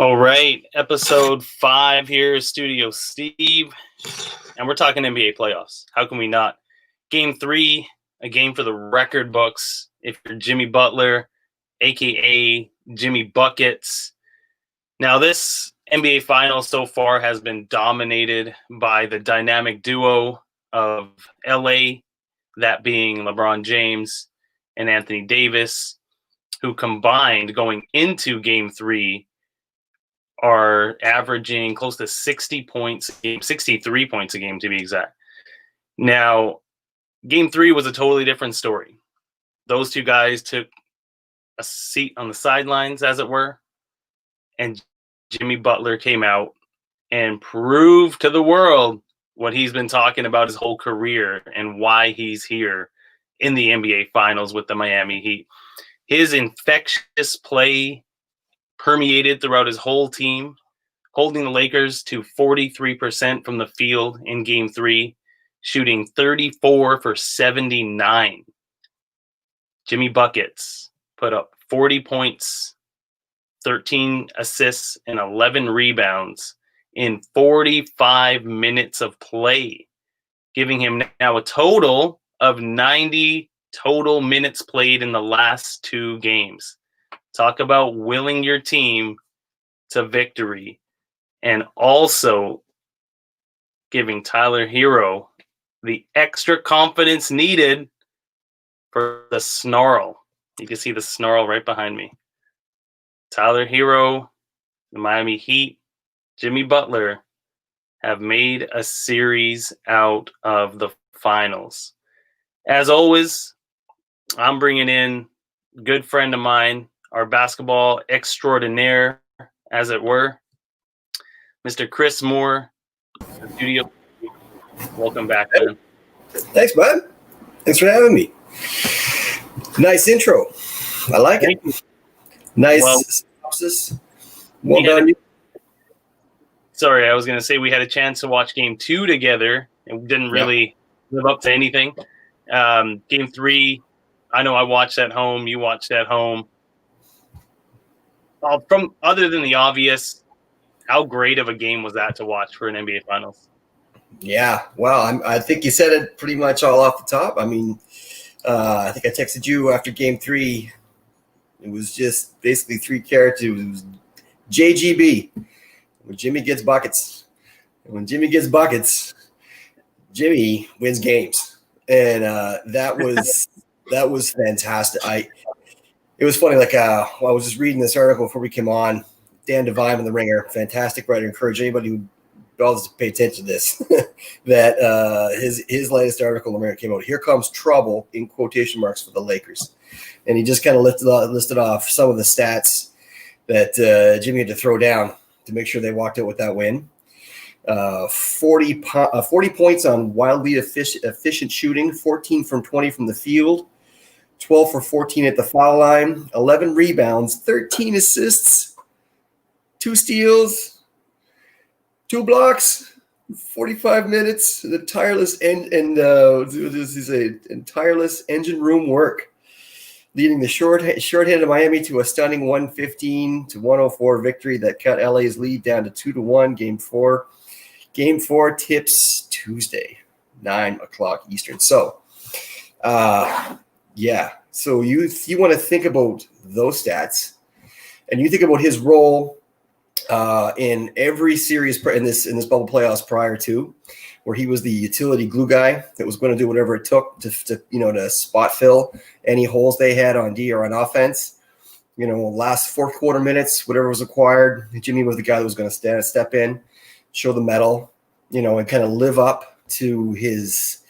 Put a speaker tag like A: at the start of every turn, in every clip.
A: All right, episode 5 here, Studio Steve, and we're talking NBA playoffs. How can we not? Game 3, a game for the record books. If you're Jimmy Butler, aka Jimmy Buckets. Now, this NBA Finals so far has been dominated by the dynamic duo of LA, that being LeBron James and Anthony Davis, who combined going into Game 3 are averaging close to 60 points a game, 63 points a game to be exact. Now, Game 3 was a totally different story. Those two guys took a seat on the sidelines, as it were, and Jimmy Butler came out and proved to the world what he's been talking about his whole career and why he's here in the NBA Finals with the Miami Heat. His infectious play permeated throughout his whole team, holding the Lakers to 43% from the field in Game 3, shooting 34 for 79. Jimmy Buckets put up 40 points, 13 assists, and 11 rebounds in 45 minutes of play, giving him now a total of 90 total minutes played in the last 2 games. Talk about willing your team to victory, and also giving Tyler Hero the extra confidence needed for the snarl. You can see the snarl right behind me. Tyler Hero, the Miami Heat, Jimmy Butler have made a series out of the finals. As always, I'm bringing in a good friend of mine, our basketball extraordinaire, as it were, Mr. Chris Moore, the studio. Welcome back, man.
B: Thanks, bud. Thanks for having me. Nice intro. I like it. Nice synopsis. Well done.
A: Sorry, I was going to say we had a chance to watch Game 2 together and didn't really live up to anything. Game 3, I know I watched at home. You watched at home. From other than the obvious, how great of a game was that to watch for an NBA Finals?
B: Yeah, well, I think you said it pretty much all off the top. I mean, I think I texted you after Game 3. It was just basically 3 characters. It was JGB, when Jimmy gets buckets. And when Jimmy gets buckets, Jimmy wins games. And that was fantastic. It was funny, I was just reading this article before we came on. Dan Devine in The Ringer, fantastic writer. Encourage anybody who does pay attention to this, that his latest article in The Ringer came out. Here comes trouble, in quotation marks, for the Lakers. And he just kind of listed off some of the stats that Jimmy had to throw down to make sure they walked out with that win. 40 points on wildly efficient shooting, 14 from 20 from the field, 12 for 14 at the foul line, 11 rebounds, 13 assists, 2 steals, 2 blocks, 45 minutes, the tireless tireless engine room work, leading the short-handed Miami to a stunning 115-104 victory that cut LA's lead down to 2-1. Game 4. Game 4 tips Tuesday, 9 o'clock Eastern. So, So you want to think about those stats, and you think about his role in every series in this bubble playoffs prior to, where he was the utility glue guy that was going to do whatever it took to spot fill any holes they had on D or on offense. Last fourth quarter minutes, whatever was required, Jimmy was the guy that was going to step in, show the medal, and kind of live up to his.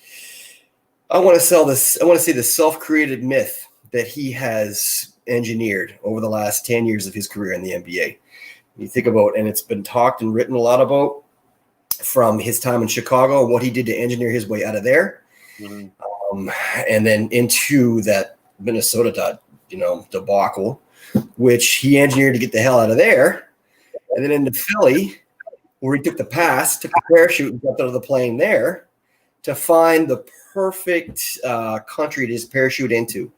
B: I want to say the self-created myth that he has engineered over the last 10 years of his career in the NBA. You think about, and it's been talked and written a lot about, from his time in Chicago and what he did to engineer his way out of there, and then into that Minnesota, debacle, which he engineered to get the hell out of there, and then into Philly, where he took the parachute and jumped out of the plane there to find the perfect country to just parachute into,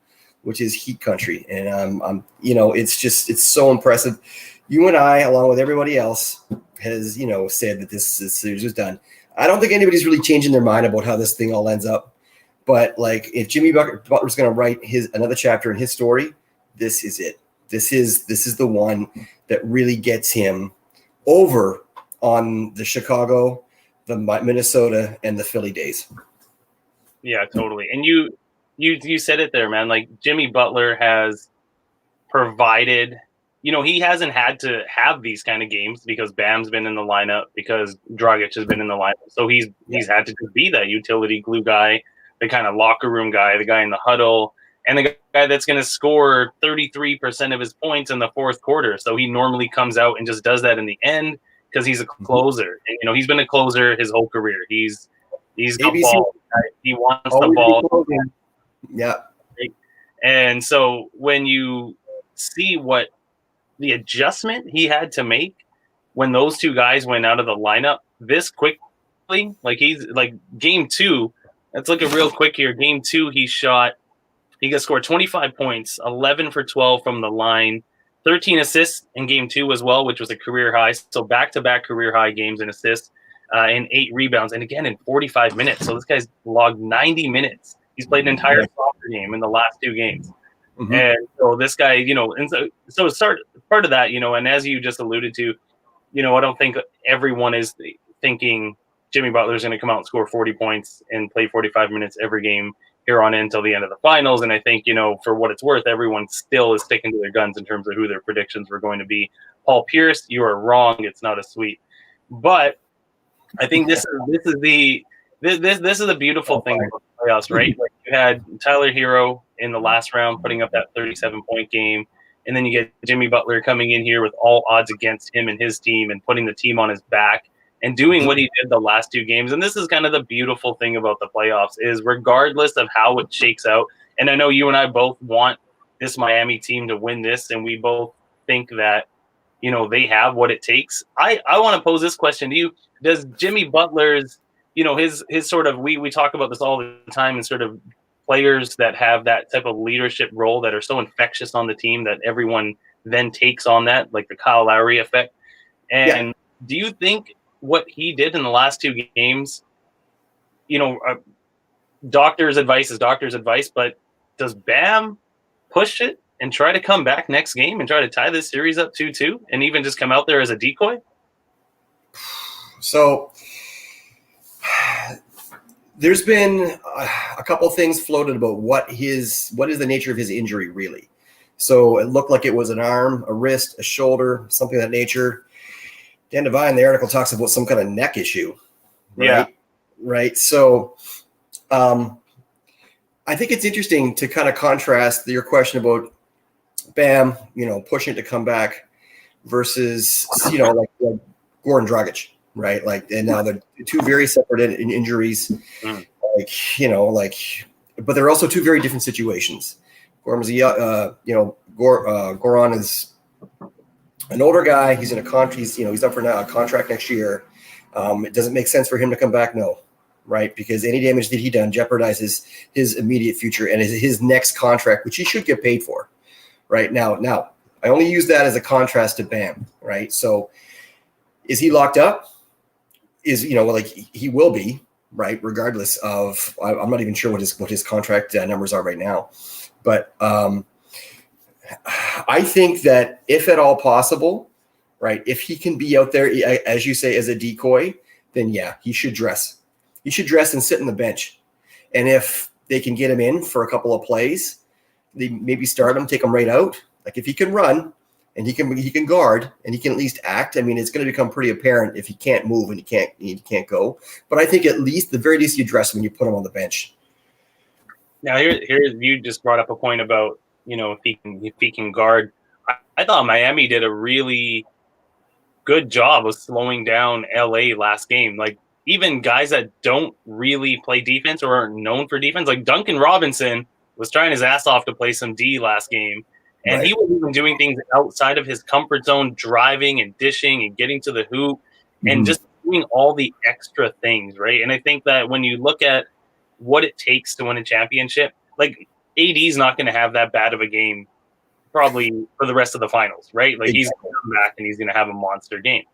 B: which is Heat Country. And it's so impressive. You and I, along with everybody else, has, said that this series was done. I don't think anybody's really changing their mind about how this thing all ends up. But like, if Jimmy Butler's going to write another chapter in his story, this is it. This is the one that really gets him over on the Chicago, the Minnesota, and the Philly days.
A: Yeah, totally. And you said it there, man. Like, Jimmy Butler has provided, he hasn't had to have these kind of games because Bam's been in the lineup, because Dragic has been in the lineup. So he's had to just be that utility glue guy, the kind of locker room guy, the guy in the huddle, and the guy that's going to score 33% of his points in the fourth quarter. So he normally comes out and just does that in the end because he's a closer. And, he's been a closer his whole career. He's the ball guy. He wants the ball.
B: Yeah.
A: And so when you see what the adjustment he had to make when those two guys went out of the lineup this quickly, like he's like game 2, let's look at real quick here. Game 2, he got scored 25 points, 11 for 12 from the line, 13 assists in game 2 as well, which was a career high. So back-to-back career high games in assists, and 8 rebounds. And again, in 45 minutes. So this guy's logged 90 minutes. He's played an entire soccer game in the last 2 games. Mm-hmm. And so this guy, and so part of that, and as you just alluded to, I don't think everyone is thinking Jimmy Butler's going to come out and score 40 points and play 45 minutes every game here on in until the end of the finals. And I think, for what it's worth, everyone still is sticking to their guns in terms of who their predictions were going to be. Paul Pierce, you are wrong. It's not a sweep. But I think this is the beautiful thing about the playoffs, right? Like, you had Tyler Hero in the last round putting up that 37-point game, and then you get Jimmy Butler coming in here with all odds against him and his team and putting the team on his back and doing what he did the last 2 games. And this is kind of the beautiful thing about the playoffs, is regardless of how it shakes out, and I know you and I both want this Miami team to win this, and we both think that, they have what it takes. I want to pose this question to you. Does Jimmy Butler's, his sort of, we talk about this all the time, and sort of players that have that type of leadership role that are so infectious on the team that everyone then takes on that, like the Kyle Lowry effect. And do you think what he did in the last 2 games, doctor's advice is doctor's advice, but does Bam push it and try to come back next game and try to tie this series up 2-2 and even just come out there as a decoy?
B: So there's been a couple things floated about what is the nature of his injury really. So it looked like it was an arm, a wrist, a shoulder, something of that nature. Dan Devine, the article talks about some kind of neck issue. Right?
A: Yeah.
B: Right. So I think it's interesting to kind of contrast your question about Bam, pushing it to come back versus, like Goran Dragic. Right. Like, and now they're 2 very separate injuries, but they're also 2 very different situations. Goran is an older guy. He's in a contract. He's up for a contract next year. It doesn't make sense for him to come back. No. Right. Because any damage that he done jeopardizes his immediate future and his next contract, which he should get paid for. Right now, I only use that as a contrast to Bam. Right. So is he locked up? He will be, right, regardless of, I'm not even sure what his contract numbers are right now. But I think that if at all possible, right, if he can be out there, as you say, as a decoy, then he should dress. He should dress and sit on the bench. And if they can get him in for a couple of plays, they maybe start him, take him right out. Like, if he can run and he can guard and he can at least act, I mean, it's going to become pretty apparent if he can't move and he can't go. But I think at least, the very least, you dress him when you put him on the bench.
A: Now, here you just brought up a point about, if he can guard. I thought Miami did a really good job of slowing down LA last game. Like, even guys that don't really play defense or aren't known for defense, like Duncan Robinson was trying his ass off to play some D last game. And he was even doing things outside of his comfort zone, driving and dishing and getting to the hoop and just doing all the extra things, right? And I think that when you look at what it takes to win a championship, like, AD's not going to have that bad of a game probably for the rest of the finals, right? Like he's going to come back and he's going to have a monster game.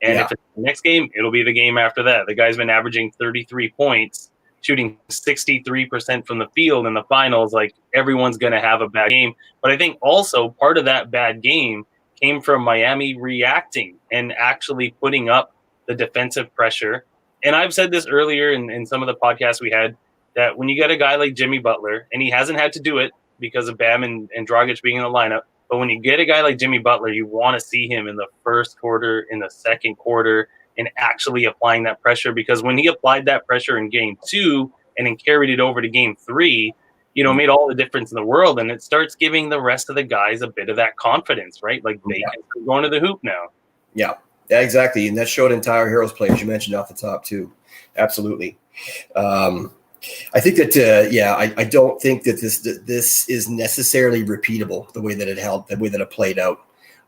A: And if it's the next game, it'll be the game after that. The guy's been averaging 33 points, shooting 63% from the field in the finals. Like everyone's going to have a bad game. But I think also part of that bad game came from Miami reacting and actually putting up the defensive pressure. And I've said this earlier in some of the podcasts we had, that when you get a guy like Jimmy Butler, and he hasn't had to do it because of Bam and Dragic being in the lineup, but when you get a guy like Jimmy Butler, you want to see him in the first quarter, in the second quarter, and actually applying that pressure. Because when he applied that pressure in game 2 and then carried it over to game 3, made all the difference in the world. And it starts giving the rest of the guys a bit of that confidence, right? Like they can go into the hoop now.
B: Yeah, exactly. And that showed in Tyler Hero's play, as you mentioned off the top too. Absolutely. I think that, I don't think that this is necessarily repeatable the way that it played out.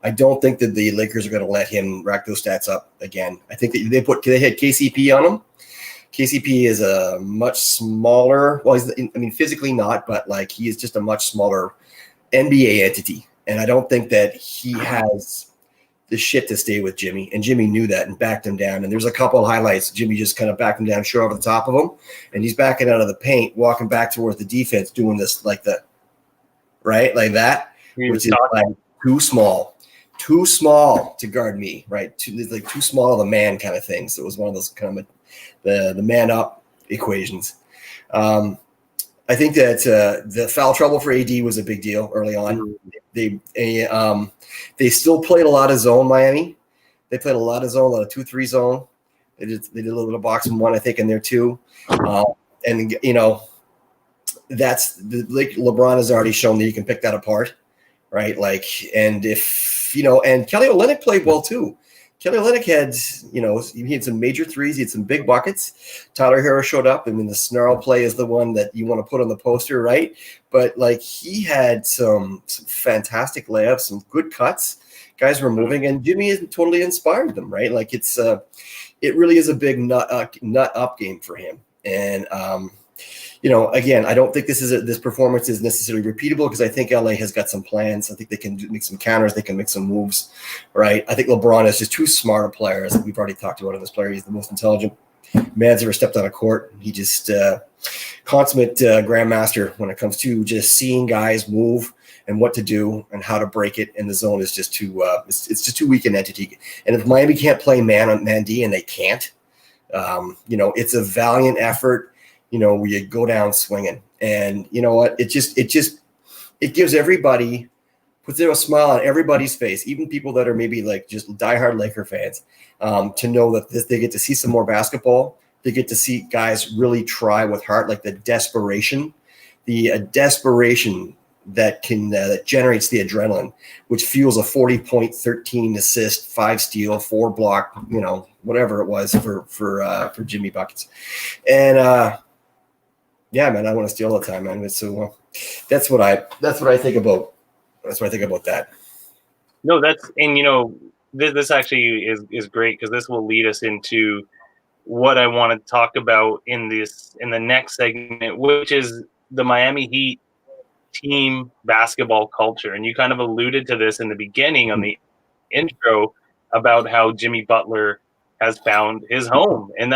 B: I don't think that the Lakers are going to let him rack those stats up again. I think that they had KCP on him. KCP is a much smaller, physically not, but like he is just a much smaller NBA entity. And I don't think that he has the shit to stay with Jimmy, and Jimmy knew that and backed him down. And there's a couple of highlights. Jimmy just kind of backed him down, short over the top of him, and he's backing out of the paint, walking back towards the defense, doing this like that, which is like too small to guard me, right? Too small of a man kind of thing. So it was one of those kind of the man up equations. I think that the foul trouble for AD was a big deal early on. They still played a lot of zone, Miami. They played a lot of 2-3 zone. They did a little bit of box and one, I think, in there too. That's LeBron has already shown that you can pick that apart, right? Like, and and Kelly Olynyk played well too. Kelly Olynyk he had some major threes. He had some big buckets. Tyler Hero showed up. I mean, the snarl play is the one that you want to put on the poster, right? But like he had some fantastic layups, some good cuts. Guys were moving, and Jimmy has totally inspired them, right? Like it really is a big nut up game for him. And again, I don't think this performance is necessarily repeatable because I think LA has got some plans. I think they can make some counters. They can make some moves, right? I think LeBron is just too smart a player, as we've already talked about in this player. He's the most intelligent man's ever stepped on a court. He just consummate grandmaster when it comes to just seeing guys move and what to do and how to break it. And the zone is just too it's just too weak an entity. And if Miami can't play man on man D, and they can't, it's a valiant effort. Where you go down swinging, and you know what? It gives everybody, puts a smile on everybody's face, even people that are maybe like just diehard Laker fans, to know that they get to see some more basketball. They get to see guys really try with heart, like the desperation that generates the adrenaline, which fuels a 40-point, 13 assist, 5 steal, 4 block, whatever it was for Jimmy buckets, and. Yeah, man, I want to steal all the time, man. So that's what I think about. That's what I think about that.
A: No, this actually is great because this will lead us into what I want to talk about in the next segment, which is the Miami Heat team basketball culture. And you kind of alluded to this in the beginning on the intro about how Jimmy Butler has found his home, and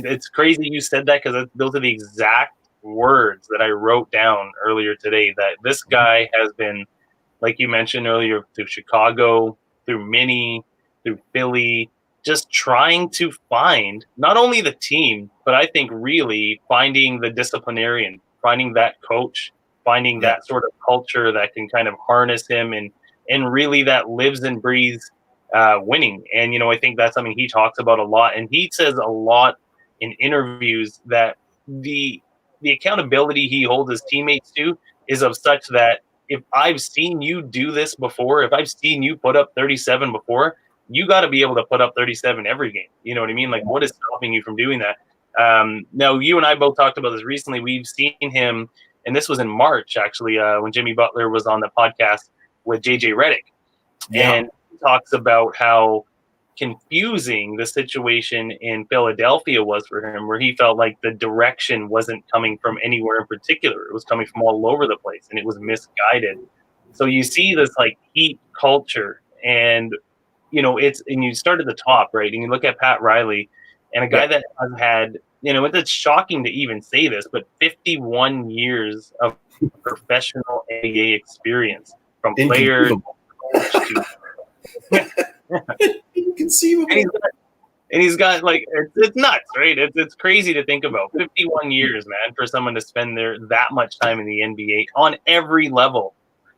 A: it's crazy you said that because those are the exact words that I wrote down earlier today, that this guy has been, like you mentioned earlier, through Chicago, through Minnie, through Philly, just trying to find not only the team, but I think really finding the disciplinarian, finding that coach, finding that sort of culture that can kind of harness him and really that lives and breathes winning. And, I think that's something he talks about a lot. And he says a lot in interviews that the accountability he holds his teammates to is of such that if I've seen you do this before, if I've seen you put up 37 before, you got to be able to put up 37 every game. You know what I mean? Like, what is stopping you from doing that? Now, you and I both talked about this recently. We've seen him, and this was in March, actually, when Jimmy Butler was on the podcast with JJ Redick. Yeah. And he talks about how confusing the situation in Philadelphia was for him, where he felt like the direction wasn't coming from anywhere in particular. It was coming from all over the place, and it was misguided. So you see this like heat culture, and and you start at the top, right? And you look at Pat Riley, and a guy that has had, it's shocking to even say this, but 51 years of professional NBA experience, from player to
B: inconceivable.
A: And he's got like it's nuts, right? It's crazy to think about. 51 years, man, for someone to spend that much time in the NBA on every level,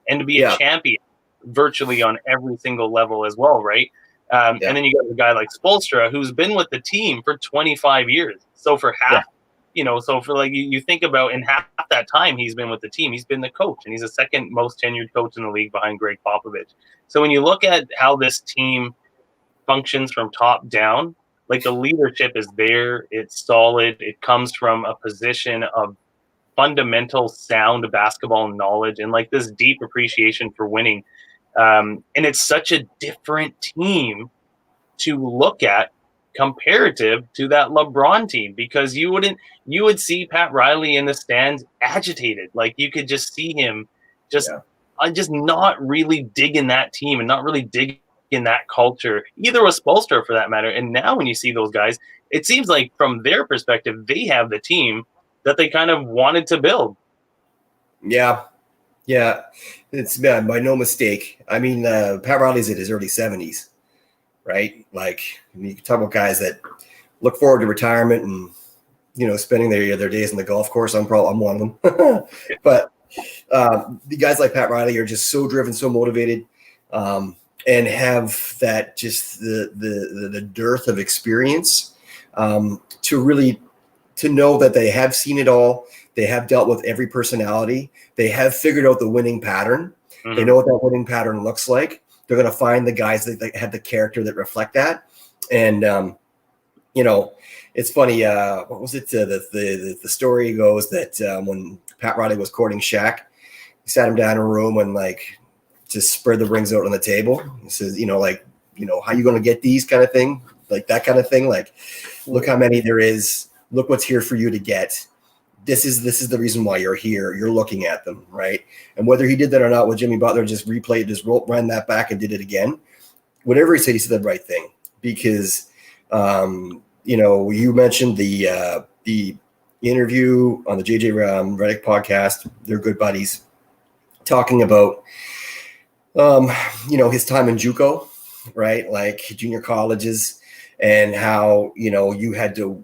A: and to be a champion virtually on every single level as well, right? And then you got a guy like Spoelstra, who's been with the team for 25 years. So for half, so for like you think about, in half that time he's been with the team, he's been the coach, and he's the second most tenured coach in the league behind Greg Popovich. So when you look at how this team functions from top down, like the leadership is there, it's solid, it comes from a position of fundamental sound basketball knowledge and like this deep appreciation for winning. And it's such a different team to look at comparative to that LeBron team, because you would see Pat Riley in the stands agitated. Like you could just see him just not really digging that team and not really digging in that culture, either with Spoelstra for that matter. And now when you see those guys, it seems like from their perspective, they have the team that they kind of wanted to build.
B: Yeah, it's by no mistake. I mean, Pat Riley's in his early 70s, right? Like, you can talk about guys that look forward to retirement and spending their days on the golf course. I'm one of them. But the guys like Pat Riley are just so driven, so motivated, and have that just the dearth of experience to know that they have seen it all. They have dealt with every personality. They have figured out the winning pattern. Mm-hmm. They know what that winning pattern looks like. They're going to find the guys that have the character that reflect that. And, it's funny. What was it? The story goes that when Pat Riley was courting Shaq, he sat him down in a room and just spread the rings out on the table. He says, how you going to get these kind of thing? Like that kind of thing. Like, look how many there is. Look what's here for you to get. This is the reason why you're here. You're looking at them, right? And whether he did that or not with Jimmy Butler, just ran that back and did it again. Whatever he said the right thing, because you mentioned the interview on the JJ Redick podcast. They're good buddies, talking about his time in JUCO, right? Like junior colleges, and how you had to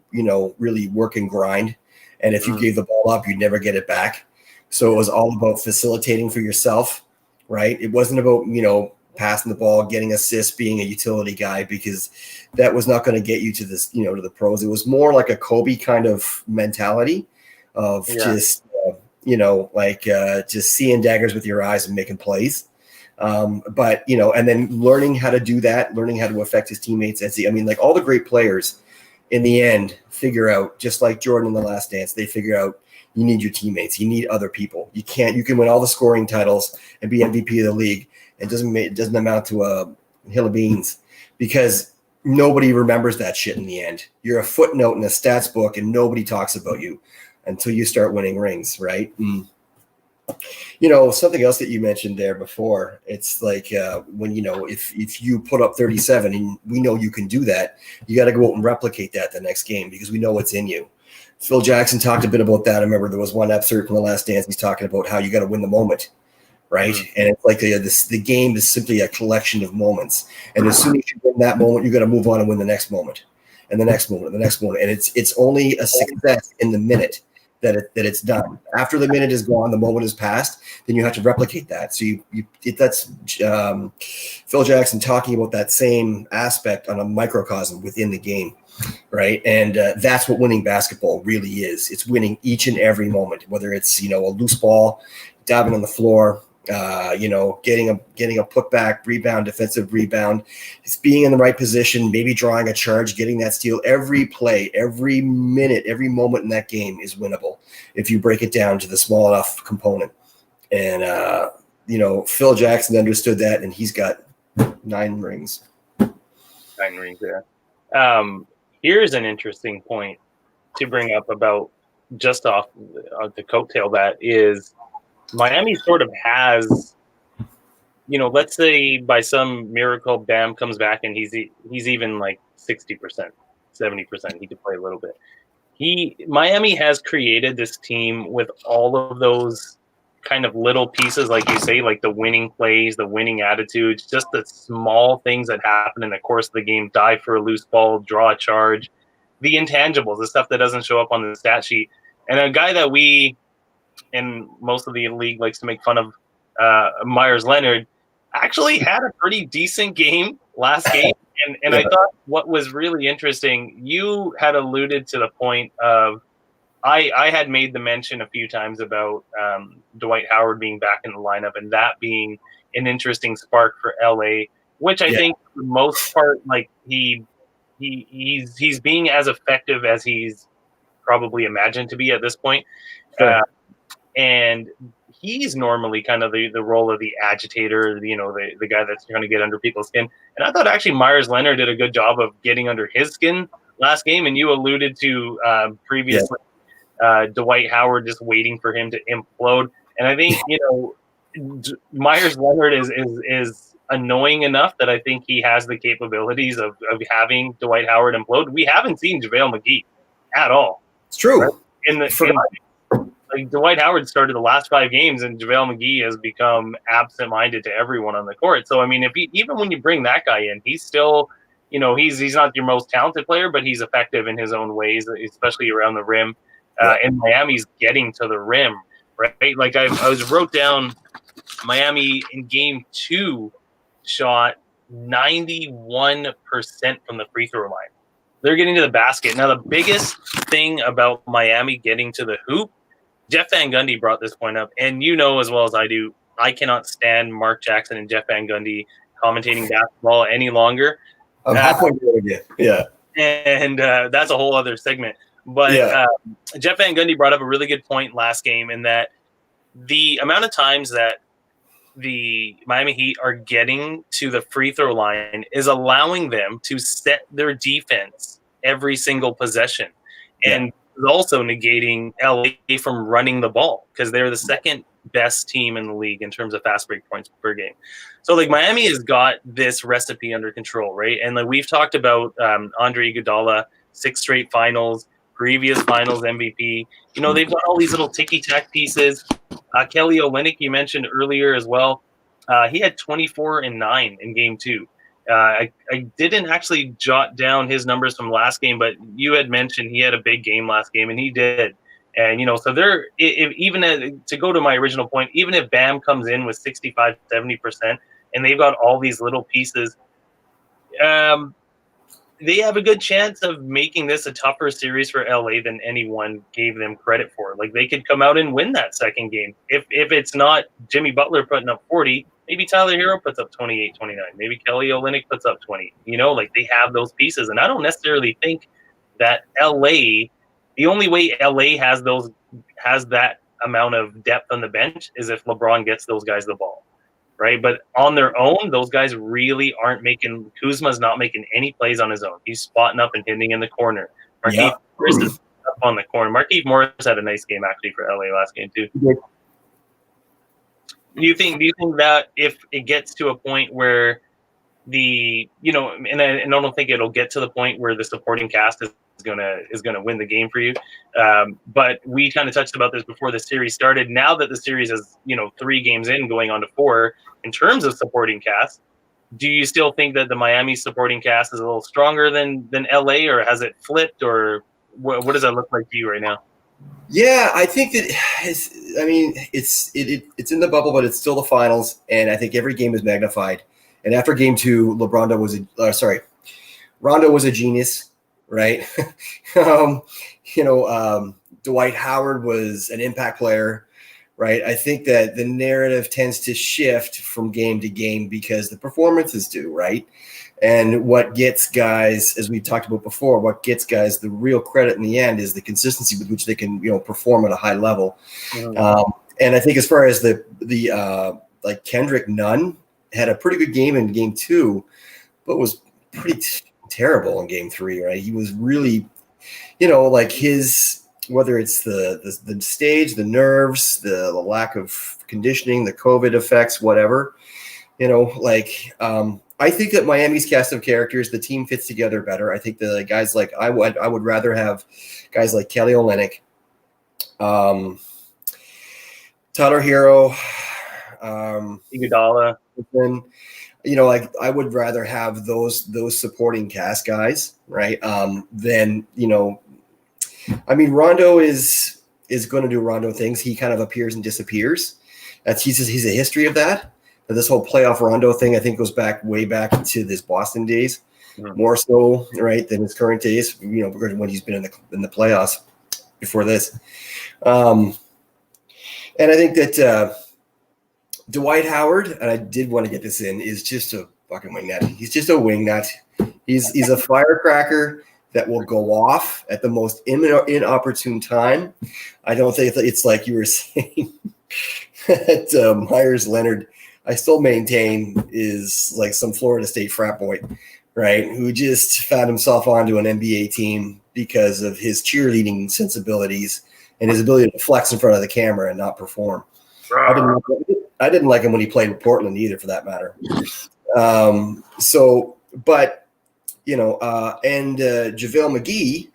B: really work and grind. And if you gave the ball up, you'd never get it back. So it was all about facilitating for yourself, right? It wasn't about, passing the ball, getting assists, being a utility guy, because that was not going to get you to this, to the pros. It was more like a Kobe kind of mentality of just seeing daggers with your eyes and making plays. But and then learning how to do that, learning how to affect his teammates. All the great players in the end figure out, just like Jordan in The Last Dance, they figure out you need your teammates. You need other people. You can win all the scoring titles and be MVP of the league. It doesn't amount to a hill of beans, because nobody remembers that shit in the end. You're a footnote in a stats book, and nobody talks about you until you start winning rings, right? Something else that you mentioned there before, it's like when, if you put up 37 and we know you can do that, you got to go out and replicate that the next game, because we know what's in you. Phil Jackson talked a bit about that. I remember there was one excerpt from The Last Dance. He's talking about how you got to win the moment, right? Mm-hmm. And it's like the game is simply a collection of moments. And as soon as you win that moment, you got to move on and win the next moment and the next moment and the next moment. And it's only a success in the minute that it's done. After the minute is gone, the moment is passed, then you have to replicate that. So that's Phil Jackson talking about that same aspect on a microcosm within the game, right? And that's what winning basketball really is. It's winning each and every moment, whether it's a loose ball, diving on the floor, getting a putback, rebound, defensive rebound. It's being in the right position, maybe drawing a charge, getting that steal. Every play, every minute, every moment in that game is winnable if you break it down to the small enough component. And, Phil Jackson understood that, and he's got 9 rings.
A: 9 rings there. Here's an interesting point to bring up about just off the coattail that is Miami sort of has, let's say by some miracle Bam comes back and he's even like 60%, 70%. He could play a little bit. Miami has created this team with all of those kind of little pieces, like you say, like the winning plays, the winning attitudes, just the small things that happen in the course of the game, dive for a loose ball, draw a charge, the intangibles, the stuff that doesn't show up on the stat sheet. And a guy that we, and most of the league likes to make fun of, Myers Leonard, actually had a pretty decent game last game. And I thought what was really interesting, you had alluded to the point of, I had made the mention a few times about Dwight Howard being back in the lineup and that being an interesting spark for LA, which I think for the most part, like he's being as effective as he's probably imagined to be at this point. Sure. And he's normally kind of the role of the agitator, the guy that's trying to get under people's skin. And I thought actually Myers Leonard did a good job of getting under his skin last game. And you alluded to previously Dwight Howard just waiting for him to implode. And I think, Myers Leonard is annoying enough that I think he has the capabilities of having Dwight Howard implode. We haven't seen JaVale McGee at all.
B: It's true.
A: Right? Like Dwight Howard started the last 5 games, and JaVale McGee has become absent-minded to everyone on the court. So I mean, even when you bring that guy in, he's still, he's not your most talented player, but he's effective in his own ways, especially around the rim. And Miami's getting to the rim, right? Like I wrote down, Miami in game 2 shot 91% from the free throw line. They're getting to the basket. Now, the biggest thing about Miami getting to the hoop, Jeff Van Gundy brought this point up, and as well as I do, I cannot stand Mark Jackson and Jeff Van Gundy commentating basketball any longer.
B: I'm halfway through again. Yeah.
A: And that's a whole other segment. But Jeff Van Gundy brought up a really good point last game in that the amount of times that the Miami Heat are getting to the free throw line is allowing them to set their defense every single possession. And also negating LA from running the ball because they're the second best team in the league in terms of fast break points per game. So like Miami has got this recipe under control, right? And like we've talked about Andre Iguodala, 6 straight finals, previous finals MVP. They've got all these little ticky-tack pieces. Kelly Olynyk, you mentioned earlier as well. He had 24 and 9 in game 2. I didn't actually jot down his numbers from last game, but you had mentioned he had a big game last game, and he did. And, so to go to my original point, even if Bam comes in with 65, 70%, and they've got all these little pieces, they have a good chance of making this a tougher series for LA than anyone gave them credit for. Like they could come out and win that second game. If it's not Jimmy Butler putting up 40, maybe Tyler Hero puts up 28, 29. Maybe Kelly Olynyk puts up 20. Like they have those pieces. And I don't necessarily think that LA, the only way LA has that amount of depth on the bench is if LeBron gets those guys the ball. Right, but on their own, those guys really aren't making. Kuzma's not making any plays on his own. He's spotting up and hitting in the corner. Markieff Morris is up on the corner. Markieff Morris had a nice game actually for LA last game too. Do you think that if it gets to a point where and I don't think it'll get to the point where the supporting cast is gonna win the game for you. But we kind of touched about this before the series started. Now that the series is 3 games in, going on to 4, in terms of supporting cast, do you still think that the Miami supporting cast is a little stronger than LA, or has it flipped, or what does that look like to you right now?
B: Yeah, I think that it's in the bubble, but it's still the finals, and I think every game is magnified. And after game 2, Rondo was a genius, right? Dwight Howard was an impact player, right? I think that the narrative tends to shift from game to game because the performances do, right? And what gets guys, as we talked about before, what gets guys the real credit in the end is the consistency with which they can, perform at a high level. Mm-hmm. And I think as far as the Kendrick Nunn had a pretty good game in game 2, but was terrible in game 3, right? He was really, like whether it's the stage, the nerves, the lack of conditioning, the COVID effects, whatever, I think that Miami's cast of characters, the team fits together better. I think the guys like I would rather have guys like Kelly Olynyk, Tyler Hero,
A: Iguodala.
B: I would rather have those supporting cast guys, right? Than Rondo is going to do Rondo things. He kind of appears and disappears. He's a history of that. But this whole playoff Rondo thing, I think, goes way back to his Boston days, more so, right, than his current days. Because when he's been in the playoffs before this, and I think that Dwight Howard, and I did want to get this in, is just a fucking wingnut. He's just a wingnut. He's a firecracker that will go off at the most inopportune time. I don't think it's like you were saying that Myers Leonard, I still maintain, is like some Florida State frat boy, right, who just found himself onto an NBA team because of his cheerleading sensibilities and his ability to flex in front of the camera and not perform. I didn't like him when he played with Portland either, for that matter. And JaVale McGee.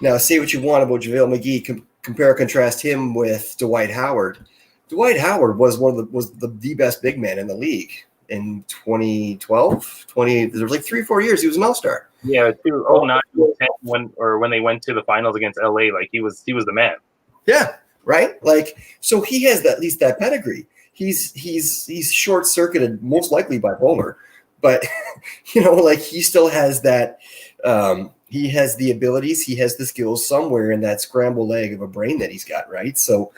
B: Now, say what you want about JaVale McGee. Compare and contrast him with Dwight Howard. Dwight Howard was the best big man in the league in 2012. There was like 3 or 4 years he was an all-star.
A: Yeah, 2009 when they went to the finals against LA, like he was the man.
B: Yeah, right. Like, so he has at least that pedigree. He's short-circuited, most likely bipolar, but he still has that. He has the abilities, he has the skills somewhere in that scrambled egg of a brain that he's got, right? So,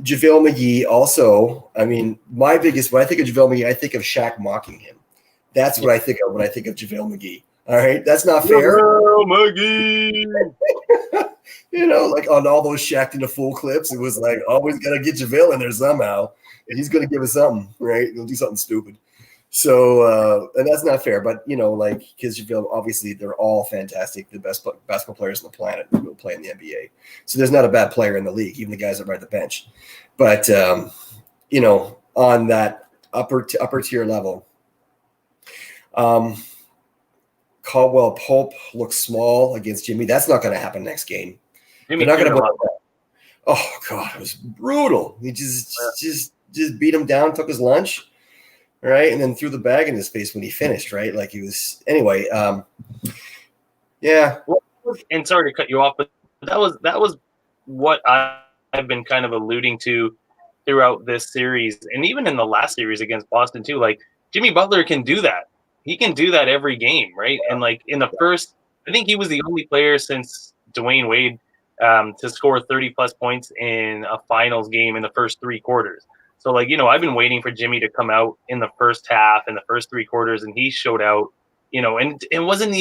B: JaVale McGee also. When I think of JaVale McGee, I think of Shaq mocking him. That's what I think of when I think of JaVale McGee. All right, that's not fair.
A: JaVale McGee.
B: Like on all those Shaq in the full clips, it was like always got to get JaVale in there somehow, and he's going to give us something, right? He'll do something stupid. So, and that's not fair, but because JaVale, obviously they're all fantastic, the best basketball players on the planet who will play in the NBA. So there's not a bad player in the league, even the guys that ride the bench. But on that upper tier level, Caldwell Pope looks small against Jimmy. That's not going to happen next game. They're not going to. Oh God, it was brutal. He just beat him down, took his lunch, right, and then threw the bag in his face when he finished. Right, like he was. Anyway, yeah.
A: And sorry to cut you off, but that was what I've been kind of alluding to throughout this series, and even in the last series against Boston too. Like Jimmy Butler can do that. He can do that every game, right? And like in the first, I think he was the only player since Dwayne Wade to score 30-plus points in a finals game in the first 3 quarters. So, I've been waiting for Jimmy to come out in the first half and the first 3 quarters, and he showed out, and it wasn't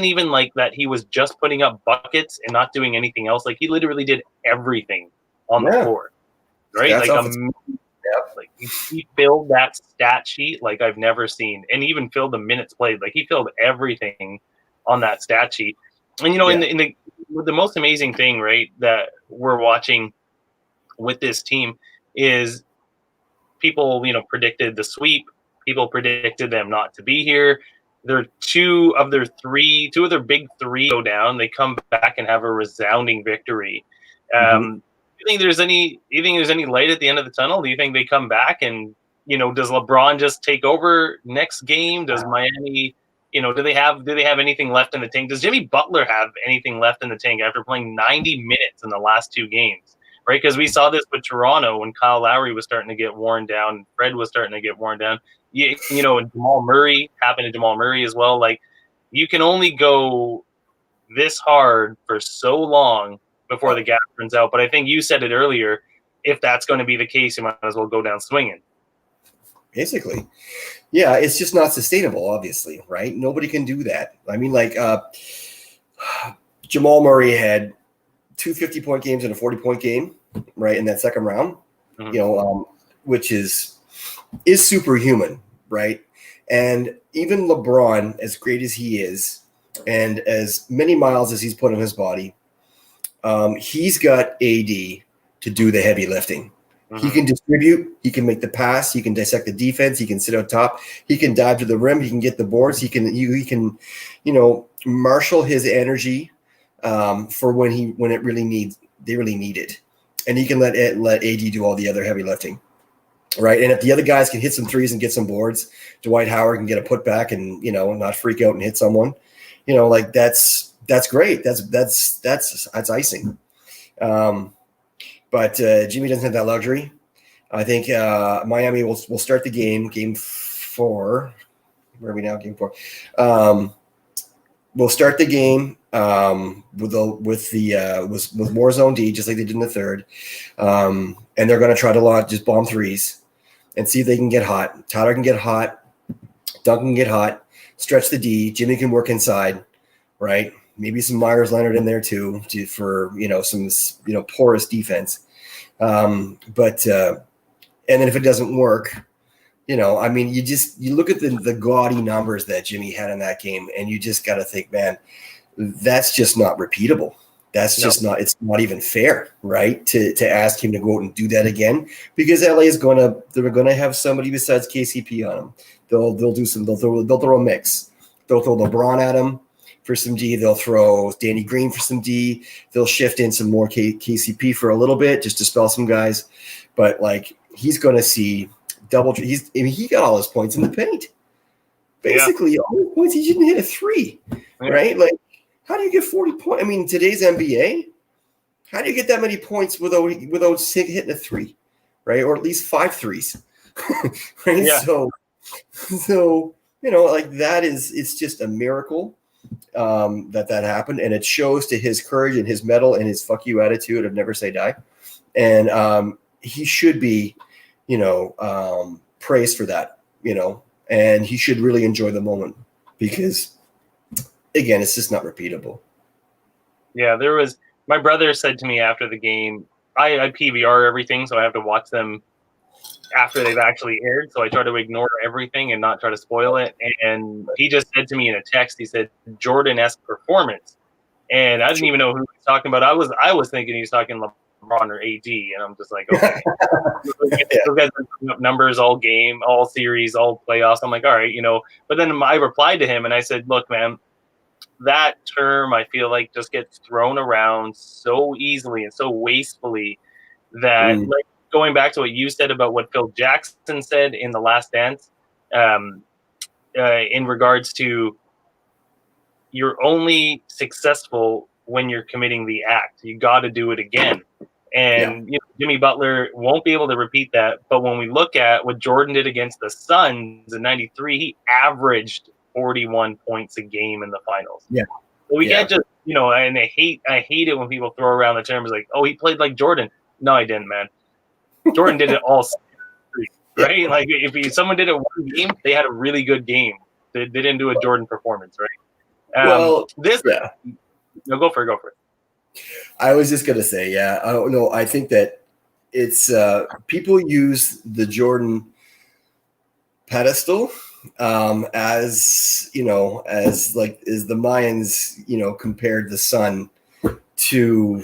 A: even like that he was just putting up buckets and not doing anything else. Like, he literally did everything on the floor, right? He filled that stat sheet like I've never seen, and even filled the minutes played. Like, he filled everything on that stat sheet. And the most amazing thing, right, that we're watching with this team is people, predicted the sweep. People predicted them not to be here. Two of their big 3 go down. They come back and have a resounding victory. You think there's any light at the end of the tunnel? Do you think they come back and, does LeBron just take over next game? Does Miami, do they have anything left in the tank? Does Jimmy Butler have anything left in the tank after playing 90 minutes in the last 2 games? Right? Because we saw this with Toronto when Kyle Lowry was starting to get worn down, Fred was starting to get worn down. And Jamal Murray happened to Jamal Murray as well. Like, you can only go this hard for so long before the gas runs out. But I think you said it earlier, if that's going to be the case, you might as well go down swinging.
B: Basically. Yeah, it's just not sustainable, obviously, right? Nobody can do that. Jamal Murray had 2 50-point games and a 40-point game, right, in that second round, which is superhuman, right? And even LeBron, as great as he is, and as many miles as he's put on his body, he's got AD to do the heavy lifting. He can distribute. He can make the pass. He can dissect the defense. He can sit on top. He can dive to the rim. He can get the boards. He can, marshal his energy for when it really needs. They really need it, and he can let AD do all the other heavy lifting, right? And if the other guys can hit some threes and get some boards, Dwight Howard can get a putback and not freak out and hit someone. That's great. That's icing. But Jimmy doesn't have that luxury. I think Miami will start the game 4. Where are we now? Game 4. We'll start the game with more zone D, just like they did in the third, and they're going to try to just bomb threes and see if they can get hot. Tyler can get hot. Duncan can get hot. Stretch the D. Jimmy can work inside, right? Maybe some Myers Leonard in there too for some porous defense. But and then if it doesn't work, you look at the gaudy numbers that Jimmy had in that game, and you just got to think, man, that's just not repeatable. That's just not. It's not even fair, right? To ask him to go out and do that again, because LA is they're gonna have somebody besides KCP on him. They'll throw a mix. They'll throw LeBron at him for some D. They'll throw Danny Green for some D. They'll shift in some more KCP for a little bit just to spell some guys. But he's going to see double. He got all his points in the paint. Basically, all his points. He didn't hit a 3, right? How do you get 40 points? Today's NBA. How do you get that many points without hitting a 3, right? Or at least 5 threes, right?
A: Yeah.
B: So that is, it's just a miracle that happened, and it shows to his courage and his mettle and his fuck you attitude of never say die. And he should be, praised for that, and he should really enjoy the moment because, again, it's just not repeatable.
A: Yeah, my brother said to me after the game, I PVR everything, so I have to watch them after they've actually aired, so I try to ignore everything and not try to spoil it. And he just said to me in a text, he said, Jordan-esque performance. And I didn't even know who he was talking about. I was thinking he was talking LeBron or AD, and I'm just like, okay. Those guys are putting up numbers all game, all series, all playoffs. I'm like, all right, But then I replied to him, and I said, look, man, that term I feel like just gets thrown around so easily and so wastefully that going back to what you said about what Phil Jackson said in The Last Dance, in regards to you're only successful when you're committing the act. You got to do it again. And Jimmy Butler won't be able to repeat that. But when we look at what Jordan did against the Suns in '93, he averaged 41 points a game in the finals.
B: Yeah.
A: So we can't just, and I hate it when people throw around the terms like, oh, he played like Jordan. No, I didn't, man. Jordan did it all, right? If someone did it one game, they had a really good game. They didn't do a Jordan performance, right?
B: No,
A: go for it.
B: I was just gonna say, I don't know. I think that it's people use the Jordan pedestal as the Mayans, compared the sun to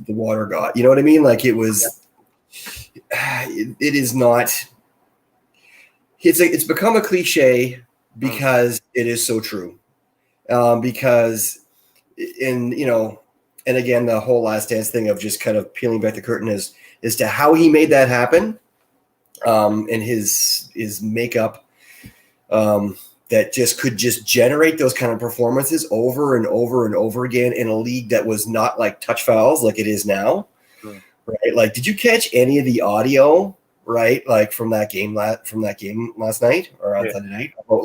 B: the water god. You know what I mean? It was. It is not. It's become a cliche because it is so true. Because and again, the whole Last Dance thing of just kind of peeling back the curtain as to how he made that happen, and his makeup, that could generate those kind of performances over and over and over again in a league that was not like touch fouls like it is now. Right? Did you catch any of the audio, right? From that game last night or on Sunday night about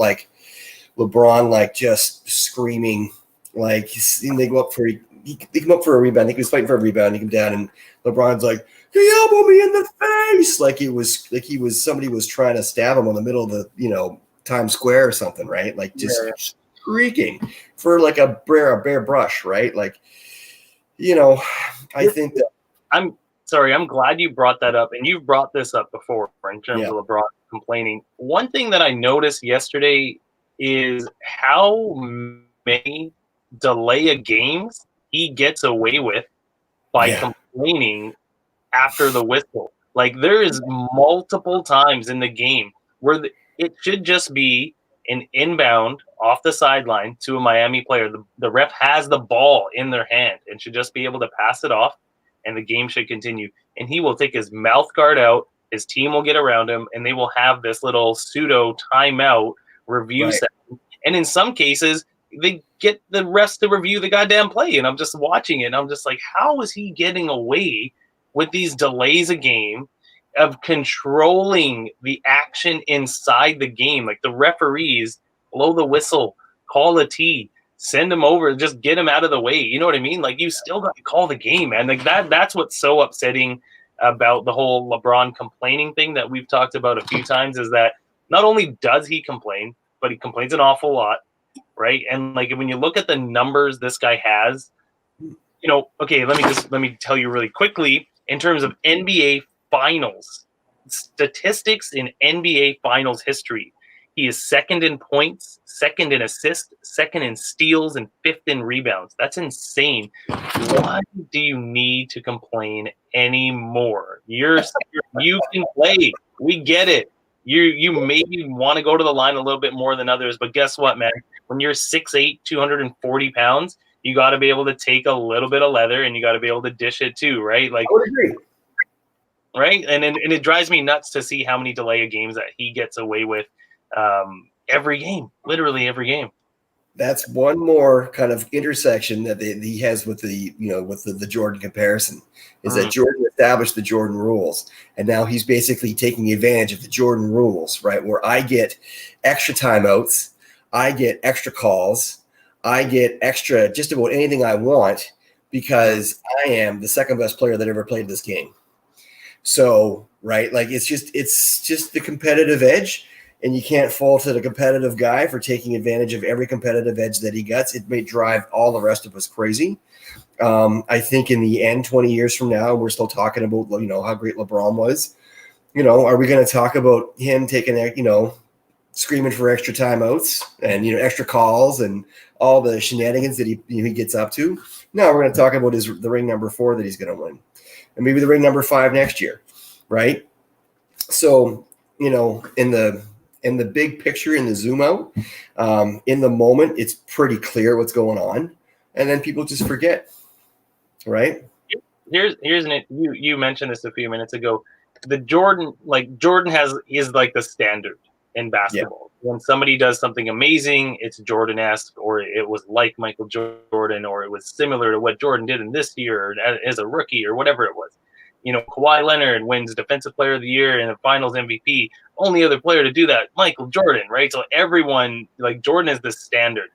B: LeBron just screaming, they go up for a rebound. I think he was fighting for a rebound. He came down and LeBron's like, he elbowed me in the face. Somebody was trying to stab him on the middle of the Times Square or something, right? Shrieking for a bare brush, right? I think that
A: I'm glad you brought that up, and you've brought this up before in terms of LeBron complaining. One thing that I noticed yesterday is how many delay of games he gets away with by complaining after the whistle. Like, there is multiple times in the game where it should just be an inbound off the sideline to a Miami player. The ref has the ball in their hand and should just be able to pass it off, and the game should continue. And he will take his mouth guard out, his team will get around him, and they will have this little pseudo timeout review session. And in some cases, they get the refs to review the goddamn play, and I'm just watching it, and I'm just like, how is he getting away with these delays a game of controlling the action inside the game? Like, the referees blow the whistle, call a T, send him over, just get him out of the way. You know what I mean? Like, you still got to call the game, man. Like, that's what's so upsetting about the whole LeBron complaining thing that we've talked about a few times, is that not only does he complain, but he complains an awful lot, right? And like, when you look at the numbers this guy has, you know, okay, let me tell you really quickly, in terms of NBA Finals statistics in NBA Finals history, he is second in points, second in assists, second in steals, and fifth in rebounds. That's insane. Why do you need to complain anymore? You can play. We get it. You maybe want to go to the line a little bit more than others, but guess what, man? When you're 6'8", 240 pounds, you got to be able to take a little bit of leather, and you got to be able to dish it too, right? Like,
B: I would agree.
A: Right, and it drives me nuts to see how many delay of games that he gets away with every game, literally every game.
B: That's one more kind of intersection that he has with the Jordan comparison, is that Jordan established the Jordan rules, and now he's basically taking advantage of the Jordan rules, right? Where I get extra timeouts, I get extra calls, I get extra just about anything I want because I am the second best player that ever played this game. So, right, like it's just the competitive edge, and you can't fault the competitive guy for taking advantage of every competitive edge that he gets. It may drive all the rest of us crazy. I think in the end, 20 years from now, we're still talking about, how great LeBron was. Are we going to talk about him taking, screaming for extra timeouts and, extra calls and all the shenanigans that he gets up to? No, we're going to talk about the ring number 4 that he's going to win, and maybe the ring number 5 next year, right? So, in the big picture, in the zoom out, in the moment, it's pretty clear what's going on, and then people just forget, right?
A: Here's you mentioned this a few minutes ago. The Jordan is like the standard in basketball. Yeah. When somebody does something amazing, it's Jordan-esque, or it was like Michael Jordan, or it was similar to what Jordan did in this year, or as a rookie, or whatever it was. Kawhi Leonard wins Defensive Player of the Year and the Finals MVP. Only other player to do that, Michael Jordan, right? So everyone, like, Jordan is the standard.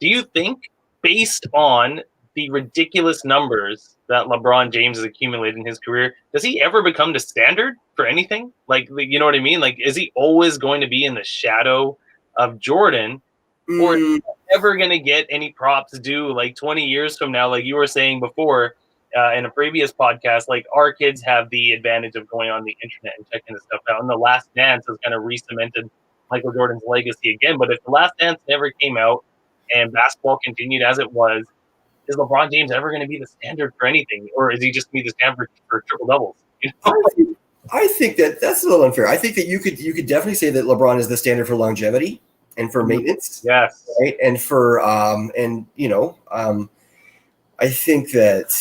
A: Do you think, based on the ridiculous numbers that LeBron James has accumulated in his career, does he ever become the standard for anything? Like, you know what I mean? Like, is he always going to be in the shadow of Jordan? Or is he ever going to get any props due, like 20 years from now, like you were saying before, in a previous podcast, like, our kids have the advantage of going on the internet and checking this stuff out. And The Last Dance has kind of re-cemented Michael Jordan's legacy again. But if The Last Dance never came out and basketball continued as it was, is LeBron James ever going to be the standard for anything? Or is he just going to be the standard for triple doubles?
B: I think that's a little unfair. I think that you could definitely say that LeBron is the standard for longevity and for maintenance.
A: Yes.
B: Right. And for, I think that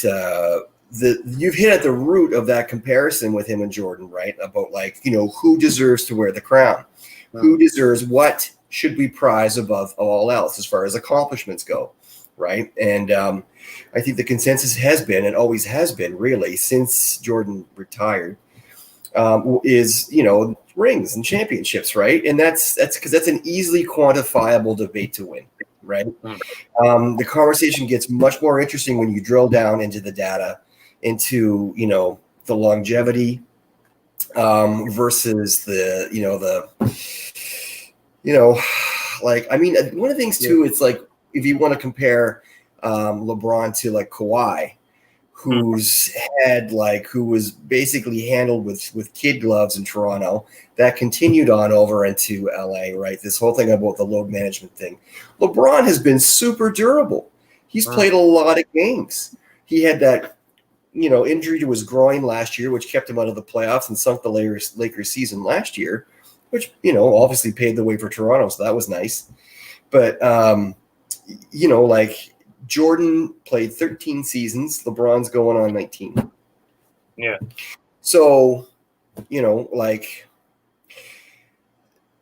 B: you've hit at the root of that comparison with him and Jordan, right? About, like, who deserves to wear the crown, who deserves, what should we prize above all else as far as accomplishments go, right? And I think the consensus has been, and always has been, really, since Jordan retired, is rings and championships, right? And that's because that's an easily quantifiable debate to win. Right. The conversation gets much more interesting when you drill down into the data, into, the longevity versus one of the things too, it's like, if you want to compare LeBron to, like, Kawhi, who was basically handled with kid gloves in Toronto. That continued on over into LA, right? This whole thing about the load management thing. LeBron has been super durable. He's played a lot of games. He had that, injury to his groin last year, which kept him out of the playoffs and sunk the Lakers season last year, which, obviously paved the way for Toronto. So that was nice. But, Jordan played 13 seasons. LeBron's going on 19.
A: Yeah.
B: So,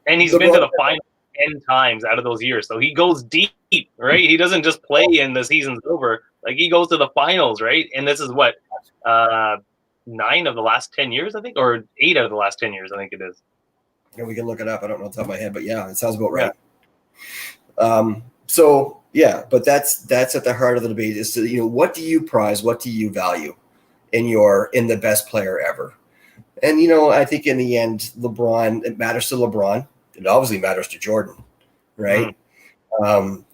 A: and he's been to the final 10 times out of those years. So he goes deep, right? He doesn't just play and the season's over. Like, he goes to the finals, right? And this is what, 9 of the last 10 years, I think, or 8 out of the last 10 years, I think it is.
B: Yeah, we can look it up. I don't know off the top of my head, but yeah, it sounds about right. Yeah. But that's at the heart of the debate is to, what do you prize? What do you value in the best player ever? And, I think in the end, LeBron, it matters to LeBron. It obviously matters to Jordan, right? LeBron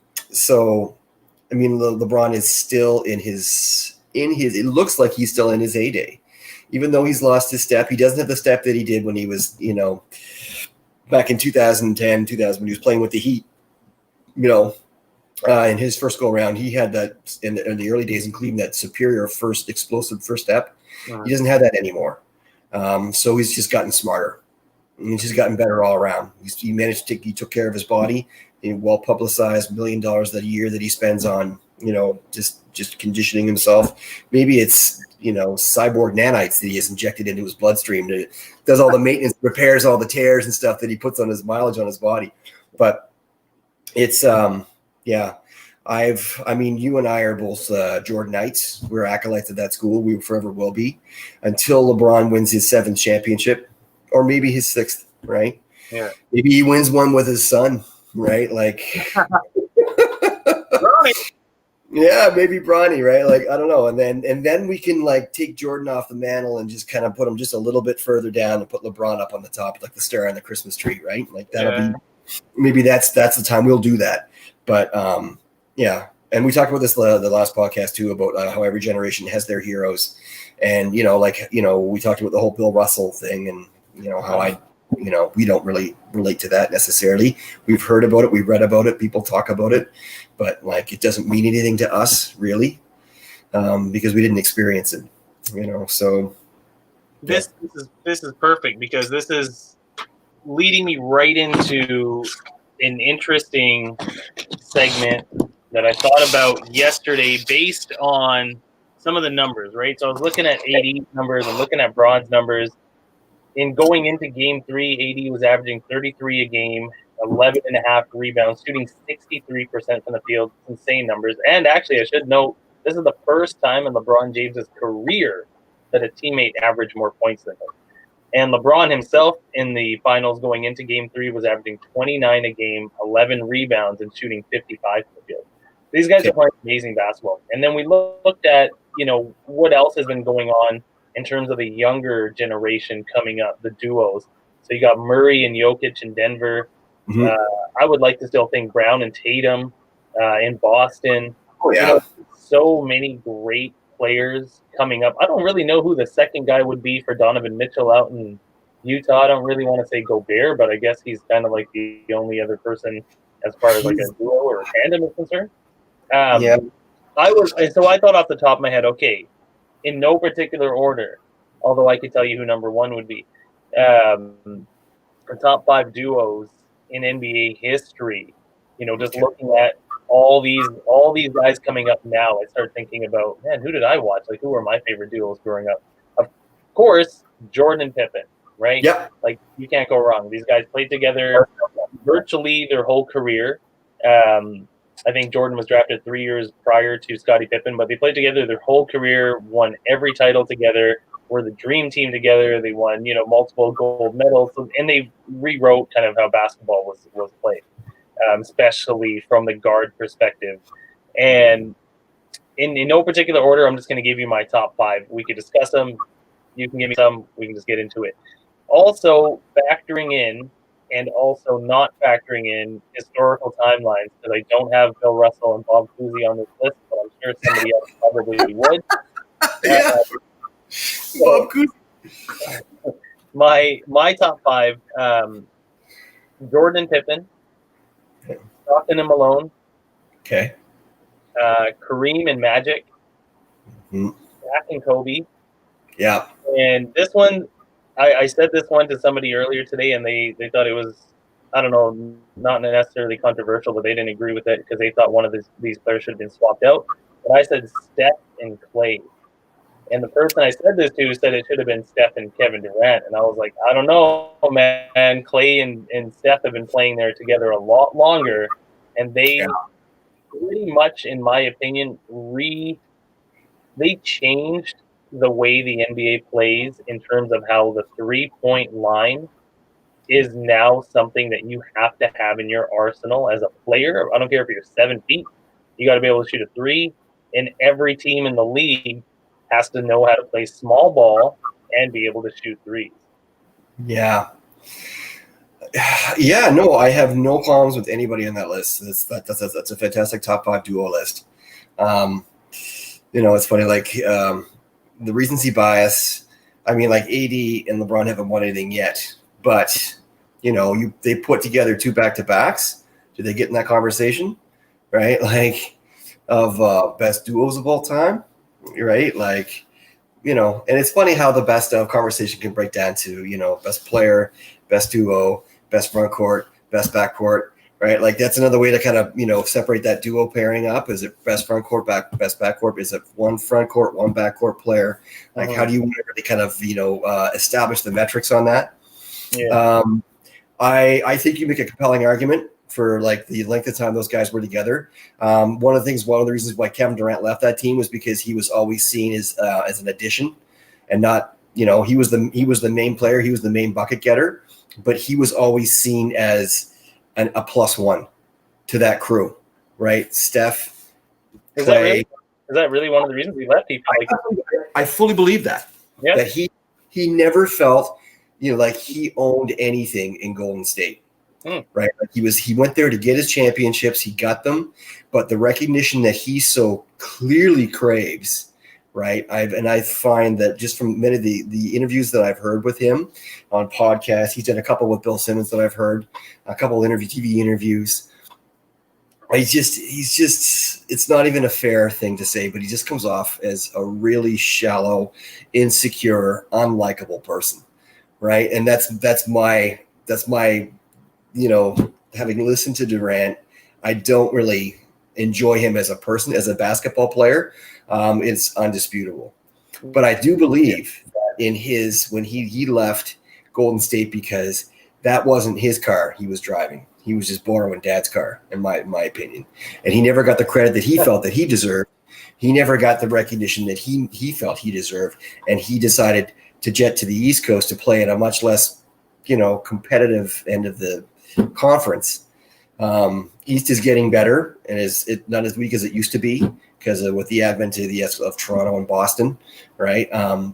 B: is still in his, it looks like he's still in his heyday. Even though he's lost his step, he doesn't have the step that he did when he was, back in 2010, 2000, when he was playing with the Heat, in his first go around, he had that in the early days in Cleveland, that superior explosive first step. He doesn't have that anymore. So he's just gotten smarter. He's just gotten better all around. He took care of his body. Well publicized, $1 million that a year that he spends on, just conditioning himself. Maybe it's, cyborg nanites that he has injected into his bloodstream. That does all the maintenance, repairs all the tears and stuff that he puts on his mileage on his body. But it's, you and I are both Jordanites. We're acolytes of that school. We forever will be until LeBron wins his 7th championship, or maybe his 6th, right?
A: Yeah.
B: Maybe he wins one with his son, right? Like, yeah, maybe Bronny, right? Like, I don't know. And then we can take Jordan off the mantle and just kind of put him just a little bit further down and put LeBron up on the top, like the star on the Christmas tree, right? Like that'll be, maybe that's the time we'll do that. But yeah. And we talked about this the last podcast too, about how every generation has their heroes. And, we talked about the whole Bill Russell thing and, how we don't really relate to that necessarily. We've heard about it. We've read about it. People talk about it, but it doesn't mean anything to us really, because we didn't experience it, so.
A: This is perfect, because this is leading me right into an interesting segment that I thought about yesterday based on some of the numbers, right? So I was looking at AD numbers and looking at Bron's numbers. In going into Game 3, AD was averaging 33 a game, 11.5 rebounds, shooting 63% from the field. Insane numbers. And actually, I should note, this is the first time in LeBron James' career that a teammate averaged more points than him. And LeBron himself in the finals going into Game 3 was averaging 29 a game, 11 rebounds, and shooting 55 from the field. These guys are playing amazing basketball. And then we looked at, what else has been going on in terms of the younger generation coming up, the duos. So you got Murray and Jokic in Denver. I would like to still think Brown and Tatum in Boston.
B: Oh, yeah.
A: So many great players coming up. I don't really know who the second guy would be for Donovan Mitchell out in Utah. I don't really want to say Gobert, but I guess he's kind of like the only other person as far as like a duo or a tandem is concerned. I thought off the top of my head, okay, in no particular order, although I could tell you who number 1 would be. The top 5 duos in NBA history. Just looking at all these guys coming up now, I start thinking about, man, who did I watch? Like, who were my favorite duos growing up? Of course, Jordan and Pippen, right?
B: Yep.
A: Like, you can't go wrong. These guys played together virtually their whole career. I think Jordan was drafted 3 years prior to Scottie Pippen, but they played together their whole career, won every title together, were the dream team together. They won, multiple gold medals, and they rewrote kind of how basketball was played, especially from the guard perspective. And in no particular order, I'm just going to give you my top 5. We could discuss them. You can give me some. We can just get into it. Also, factoring in and also not factoring in historical timelines, because I don't have Bill Russell and Bob Cousy on this list, but I'm sure somebody else probably would.
B: Yeah. Bob Cousy.
A: My top five: Jordan Pippen, Stockton and Malone,
B: Okay.
A: Kareem and Magic,
B: Mhm.
A: Shaq and Kobe.
B: Yeah.
A: And this one, I said this one to somebody earlier today, and they thought it was, I don't know, not necessarily controversial, but they didn't agree with it because they thought one of these players should have been swapped out. But I said Steph and Clay. And the person I said this to said it should have been Steph and Kevin Durant. And I was like, I don't know, man. Clay and Steph have been playing there together a lot longer. And they pretty much, in my opinion, they changed the way the NBA plays in terms of how the 3-point line is now something that you have to have in your arsenal as a player. I don't care if you're 7 feet, you got to be able to shoot a three. And every team in the league has to know how to play small ball and be able to shoot threes.
B: Yeah. Yeah, no, I have no problems with anybody on that list. That's a fantastic top five duo list. It's funny, like the recency bias. I mean, like AD and LeBron haven't won anything yet, but they put together 2 back-to-backs. Do they get in that conversation, right? Like of best duos of all time, right? Like and it's funny how the best of conversation can break down to best player, best duo, best front court, best back court, right? Like that's another way to kind of separate that duo pairing up. Is it best front court, best back court? Is it one front court, one back court player? Like how do you really kind of establish the metrics on that?
A: Yeah.
B: I think you make a compelling argument for like the length of time those guys were together. One of the reasons why Kevin Durant left that team was because he was always seen as an addition, and not he was the main player, he was the main bucket getter, but he was always seen as a plus one to that crew, right? Steph, Clay.
A: Is that really one of the reasons he left?
B: I fully believe that.
A: Yeah.
B: That he never felt like he owned anything in Golden State. Right. Like he went there to get his championships. He got them, but the recognition that he so clearly craves, right? I find that just from many of the interviews that I've heard with him on podcasts, he's done a couple with Bill Simmons that I've heard, a couple of TV interviews. He's just, it's not even a fair thing to say, but he just comes off as a really shallow, insecure, unlikable person. Right. And that's my having listened to Durant, I don't really enjoy him as a person, as a basketball player. It's undisputable. But I do believe that when he left Golden State, because that wasn't his car he was driving. He was just borrowing dad's car, in my opinion. And he never got the credit that he felt that he deserved. He never got the recognition that he felt he deserved. And he decided to jet to the East Coast to play at a much less, competitive end of the conference. East is getting better and is not as weak as it used to be because with the advent of Toronto and Boston, right?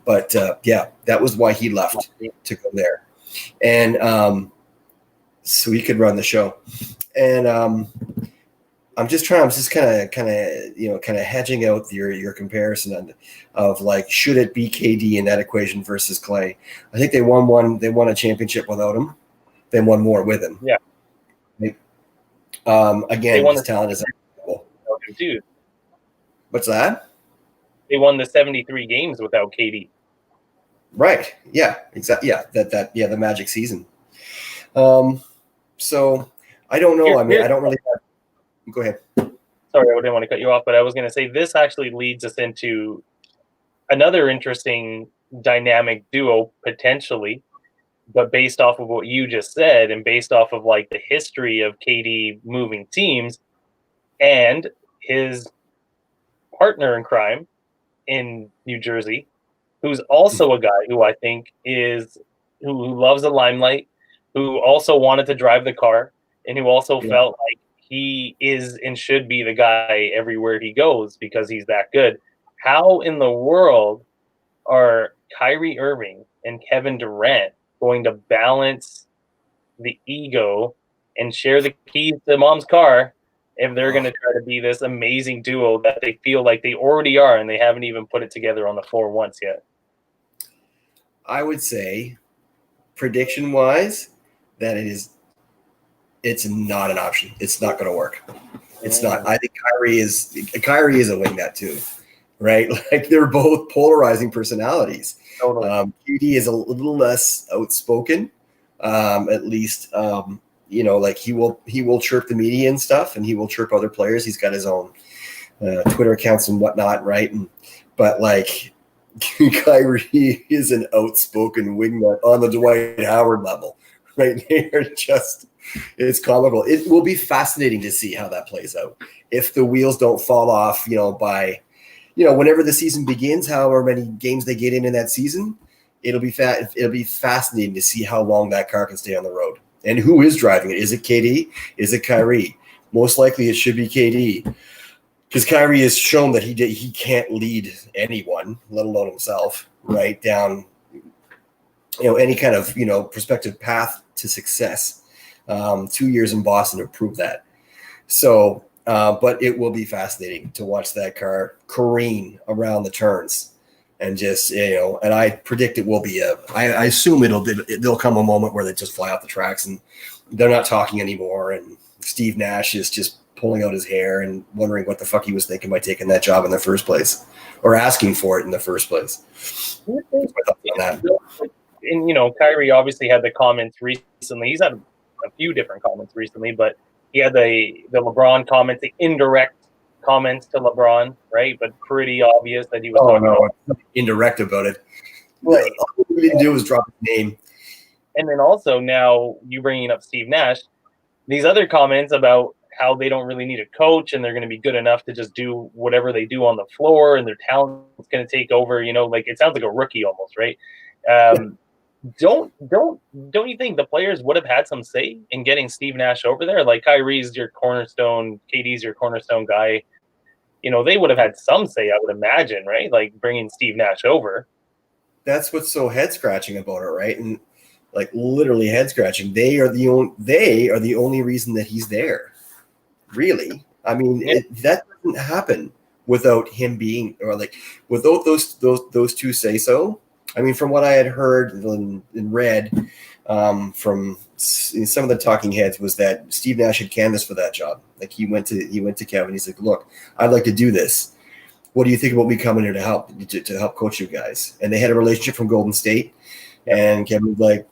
B: But that was why he left to go there, and so he could run the show. And I'm just kind of hedging out your comparison of like, should it be KD in that equation versus Clay? I think they won a championship without him. They won more with him.
A: Yeah.
B: Again, his talent is unbelievable.
A: Dude.
B: What's that?
A: They won the 73 games without KD.
B: Right. Yeah. Exactly. Yeah. The Magic season. So I don't know. I don't really. Go ahead.
A: Sorry, I didn't want to cut you off, but I was going to say this actually leads us into another interesting dynamic duo potentially, but based off of what you just said and based off of like the history of KD moving teams and his partner in crime in New Jersey, who's also a guy who I think who loves the limelight, who also wanted to drive the car, and who also felt like he is and should be the guy everywhere he goes because he's that good. How in the world are Kyrie Irving and Kevin Durant going to balance the ego and share the keys to mom's car if they're going to try to be this amazing duo that they feel like they already are, and they haven't even put it together on the floor once yet.
B: I would say, prediction-wise, that it's not an option. It's not going to work. It's not. I think Kyrie is a wingbat too, right? Like they're both polarizing personalities.
A: Totally.
B: KD is a little less outspoken, at least. Like he will chirp the media and stuff, and he will chirp other players. He's got his own Twitter accounts and whatnot, right? But like Kyrie is an outspoken wingman on the Dwight Howard level, right? They're just, it's comical. It will be fascinating to see how that plays out. If the wheels don't fall off, by, whenever the season begins, however many games they get in that season, it'll be fascinating to see how long that car can stay on the road. And who is driving it? Is it KD? Is it Kyrie? Most likely it should be KD, because Kyrie has shown that he can't lead anyone, let alone himself, right down, any kind of, prospective path to success. 2 years in Boston to prove that. So, but it will be fascinating to watch that car careen around the turns. And just, and I predict it will be I assume there'll come a moment where they just fly off the tracks and they're not talking anymore. And Steve Nash is just pulling out his hair and wondering what the fuck he was thinking by taking that job in the first place, or asking for it in the first place.
A: And, Kyrie obviously had the comments recently. He's had a few different comments recently, but he had the LeBron comments, the indirect comments to LeBron, right? But pretty obvious that he was talking about
B: indirect about it.
A: Right.
B: All we didn't do was drop his name.
A: And then also now you bringing up Steve Nash, these other comments about how they don't really need a coach and they're going to be good enough to just do whatever they do on the floor and their talent is going to take over. Like it sounds like a rookie almost, right? Don't you think the players would have had some say in getting Steve Nash over there? Like Kyrie's your cornerstone, KD's your cornerstone guy. They would have had some say, I would imagine, right? Like bringing Steve Nash over.
B: That's what's so head scratching about it, right? And like literally head scratching. They are the only reason that he's there. Really, I mean, that doesn't happen without him being, or like without those two say so. I mean, from what I had heard and read from some of the talking heads was that Steve Nash had canvassed for that job. Like he went to Kevin. He's like, "Look, I'd like to do this. What do you think about me coming here to help coach you guys?" And they had a relationship from Golden State, and Kevin was like,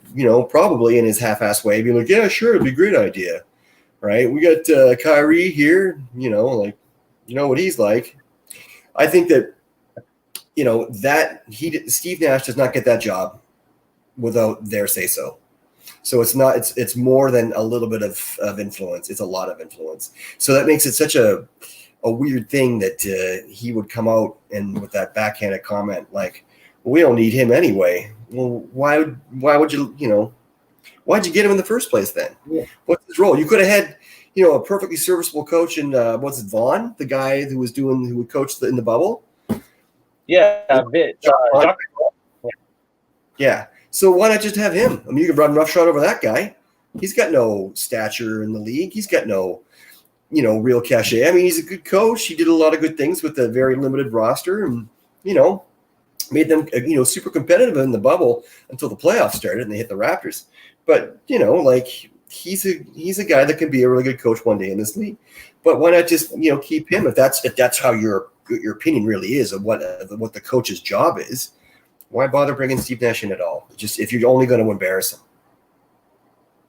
B: probably in his half-assed way, be like, "Yeah, sure, it'd be a great idea." Right? We got Kyrie here. What he's like. I think that. Steve Nash does not get that job without their say so. So it's more than a little bit of influence. It's a lot of influence. So that makes it such a weird thing that he would come out and with that backhanded comment like, well, we don't need him anyway. Well, why'd you get him in the first place then? Yeah. What's his role? You could have had, a perfectly serviceable coach in what's it, Vaughn, the guy who would coach in the bubble.
A: Yeah, a bit.
B: Yeah. So why not just have him? I mean, you could run roughshod over that guy. He's got no stature in the league. He's got no, real cachet. I mean, he's a good coach. He did a lot of good things with a very limited roster and, made them, super competitive in the bubble until the playoffs started and they hit the Raptors. But, he's a guy that can be a really good coach one day in this league. But why not just, keep him if that's how your opinion really is of what the coach's job is? Why bother bringing Steve Nash in at all? Just if you're only going to embarrass him.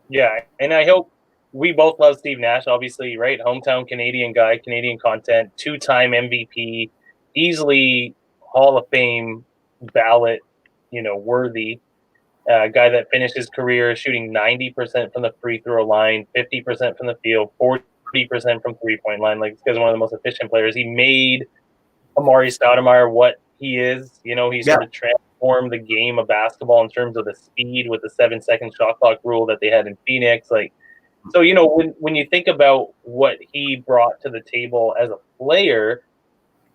A: Yeah, and I hope we both love Steve Nash, obviously, right? Hometown Canadian guy, Canadian content, 2-time MVP, easily Hall of Fame ballot, worthy. Guy that finished his career shooting 90% from the free throw line, 50% from the field, 40% from three-point line. Like, this guy's one of the most efficient players. He made Amari Stoudemire what he is. He sort of transformed the game of basketball in terms of the speed with the 7-second shot clock rule that they had in Phoenix. Like, so, when you think about what he brought to the table as a player,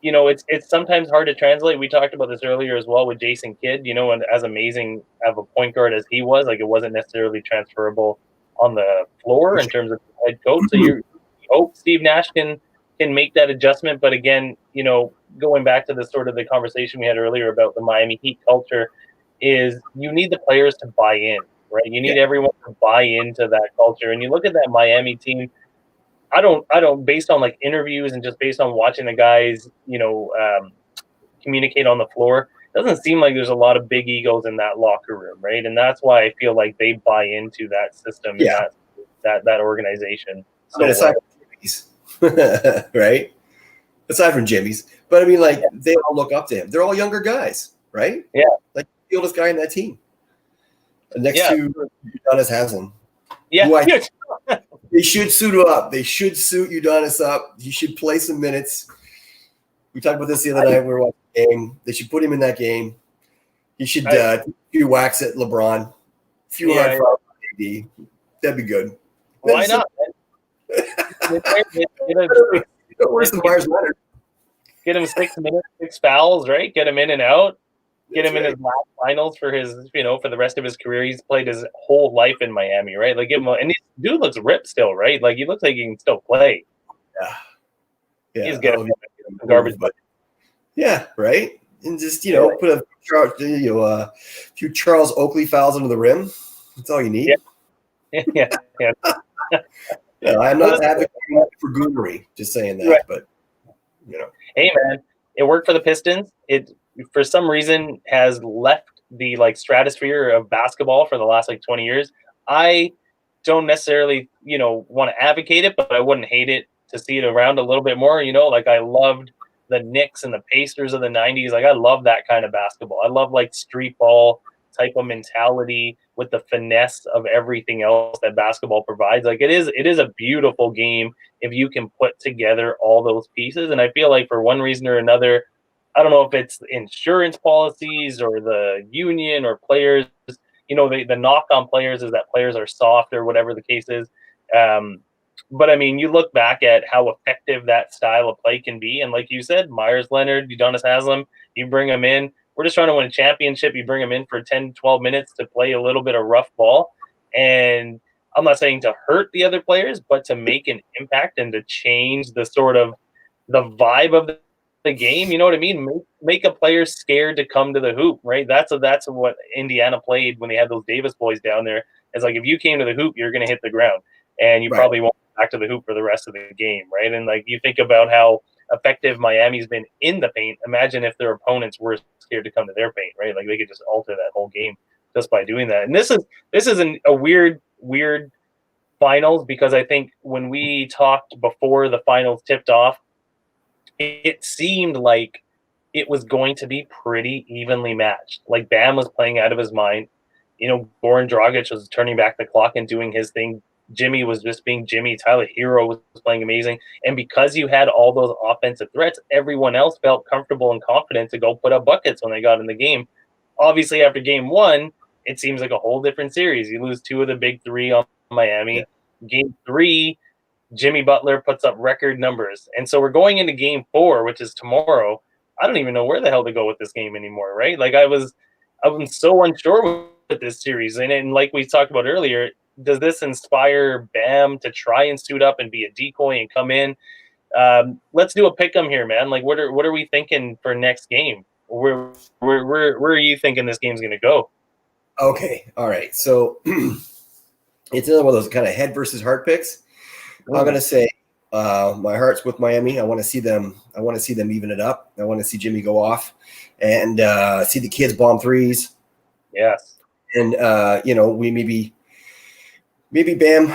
A: it's sometimes hard to translate. We talked about this earlier as well with Jason Kidd, and as amazing of a point guard as he was, like it wasn't necessarily transferable on the floor in terms of head coach. So you hope Steve Nash can make that adjustment. But again, going back to the sort of the conversation we had earlier about the Miami Heat culture, is you need the players to buy in, right? You need everyone to buy into that culture. And you look at that Miami team. I don't, based on like interviews and just based on watching the guys, communicate on the floor, doesn't seem like there's a lot of big egos in that locker room, right? And that's why I feel like they buy into that system and that organization.
B: So aside from Jimmy's, right? Aside from Jimmy's, but I mean, like they all look up to him. They're all younger guys, right?
A: Yeah,
B: like the oldest guy in that team, next to Udonis Haslem.
A: Yeah,
B: they should suit up. They should suit Udonis up. He should play some minutes. We talked about this the other night. We were watching the game. They should put him in that game. He should few whacks at LeBron, few hard fouls at AD. That'd be good.
A: Why not?
B: Worse than Myers Leonard.
A: Get him 6 minutes, 6 fouls, right? Get him in and out. Get him in his last finals for his, for the rest of his career. He's played his whole life in Miami, right? Like, give him, and this dude looks ripped still, right? Like, he looks like he can still play.
B: Yeah.
A: He's getting garbage, but
B: right. And just put a few Charles Oakley fouls under the rim. That's all you need.
A: Yeah.
B: I'm not advocating for goonery. Just saying that, but
A: Hey man, it worked for the Pistons. It for some reason has left the stratosphere of basketball for the last 20 years. I don't necessarily want to advocate it, but I wouldn't hate it to see it around a little bit more. I loved the Knicks and the Pacers of the 90s. I love that kind of basketball. I love street ball type of mentality with the finesse of everything else that basketball provides. It is a beautiful game if you can put together all those pieces. And I feel like for one reason or another, I don't know if it's insurance policies or the union or players, the knock on players is that players are soft or whatever the case is. But I mean, you look back at how effective that style of play can be. And like you said, Myers Leonard, Udonis Haslem, you bring them in. We're just trying to win a championship. You bring them in for 10, 12 minutes to play a little bit of rough ball. And I'm not saying to hurt the other players, but to make an impact and to change the sort of the vibe of the game. You know what I mean? Make a player scared to come to the hoop, right? That's what Indiana played when they had those Davis boys down there. It's like, if you came to the hoop, you're going to hit the ground. And you probably won't go back to the hoop for the rest of the game, right? And you think about how effective Miami's been in the paint. Imagine if their opponents were scared to come to their paint, right? They could just alter that whole game just by doing that. And this is a weird finals, because I think when we talked before the finals tipped off, it seemed like it was going to be pretty evenly matched. Bam was playing out of his mind. Goran Dragic was turning back the clock and doing his thing. Jimmy was just being Jimmy. Tyler Hero was playing amazing. And because you had all those offensive threats, everyone else felt comfortable and confident to go put up buckets when they got in the game. Obviously, after game one, it seems like a whole different series. You lose 2 of the big 3 on Miami. Yeah. Game 3, Jimmy Butler puts up record numbers. And so we're going into game 4, which is tomorrow. I don't even know where the hell to go with this game anymore, right? I'm so unsure with this series. And like we talked about earlier, does this inspire Bam to try and suit up and be a decoy and come in? Let's do a pick 'em here, man. What are we thinking for next game? Where are you thinking this game's going to go?
B: Okay, all right. So it's another one of those kind of head versus heart picks. I'm going to say my heart's with Miami. I want to see them even it up. I want to see Jimmy go off and see the kids bomb threes.
A: Yes.
B: And we maybe Bam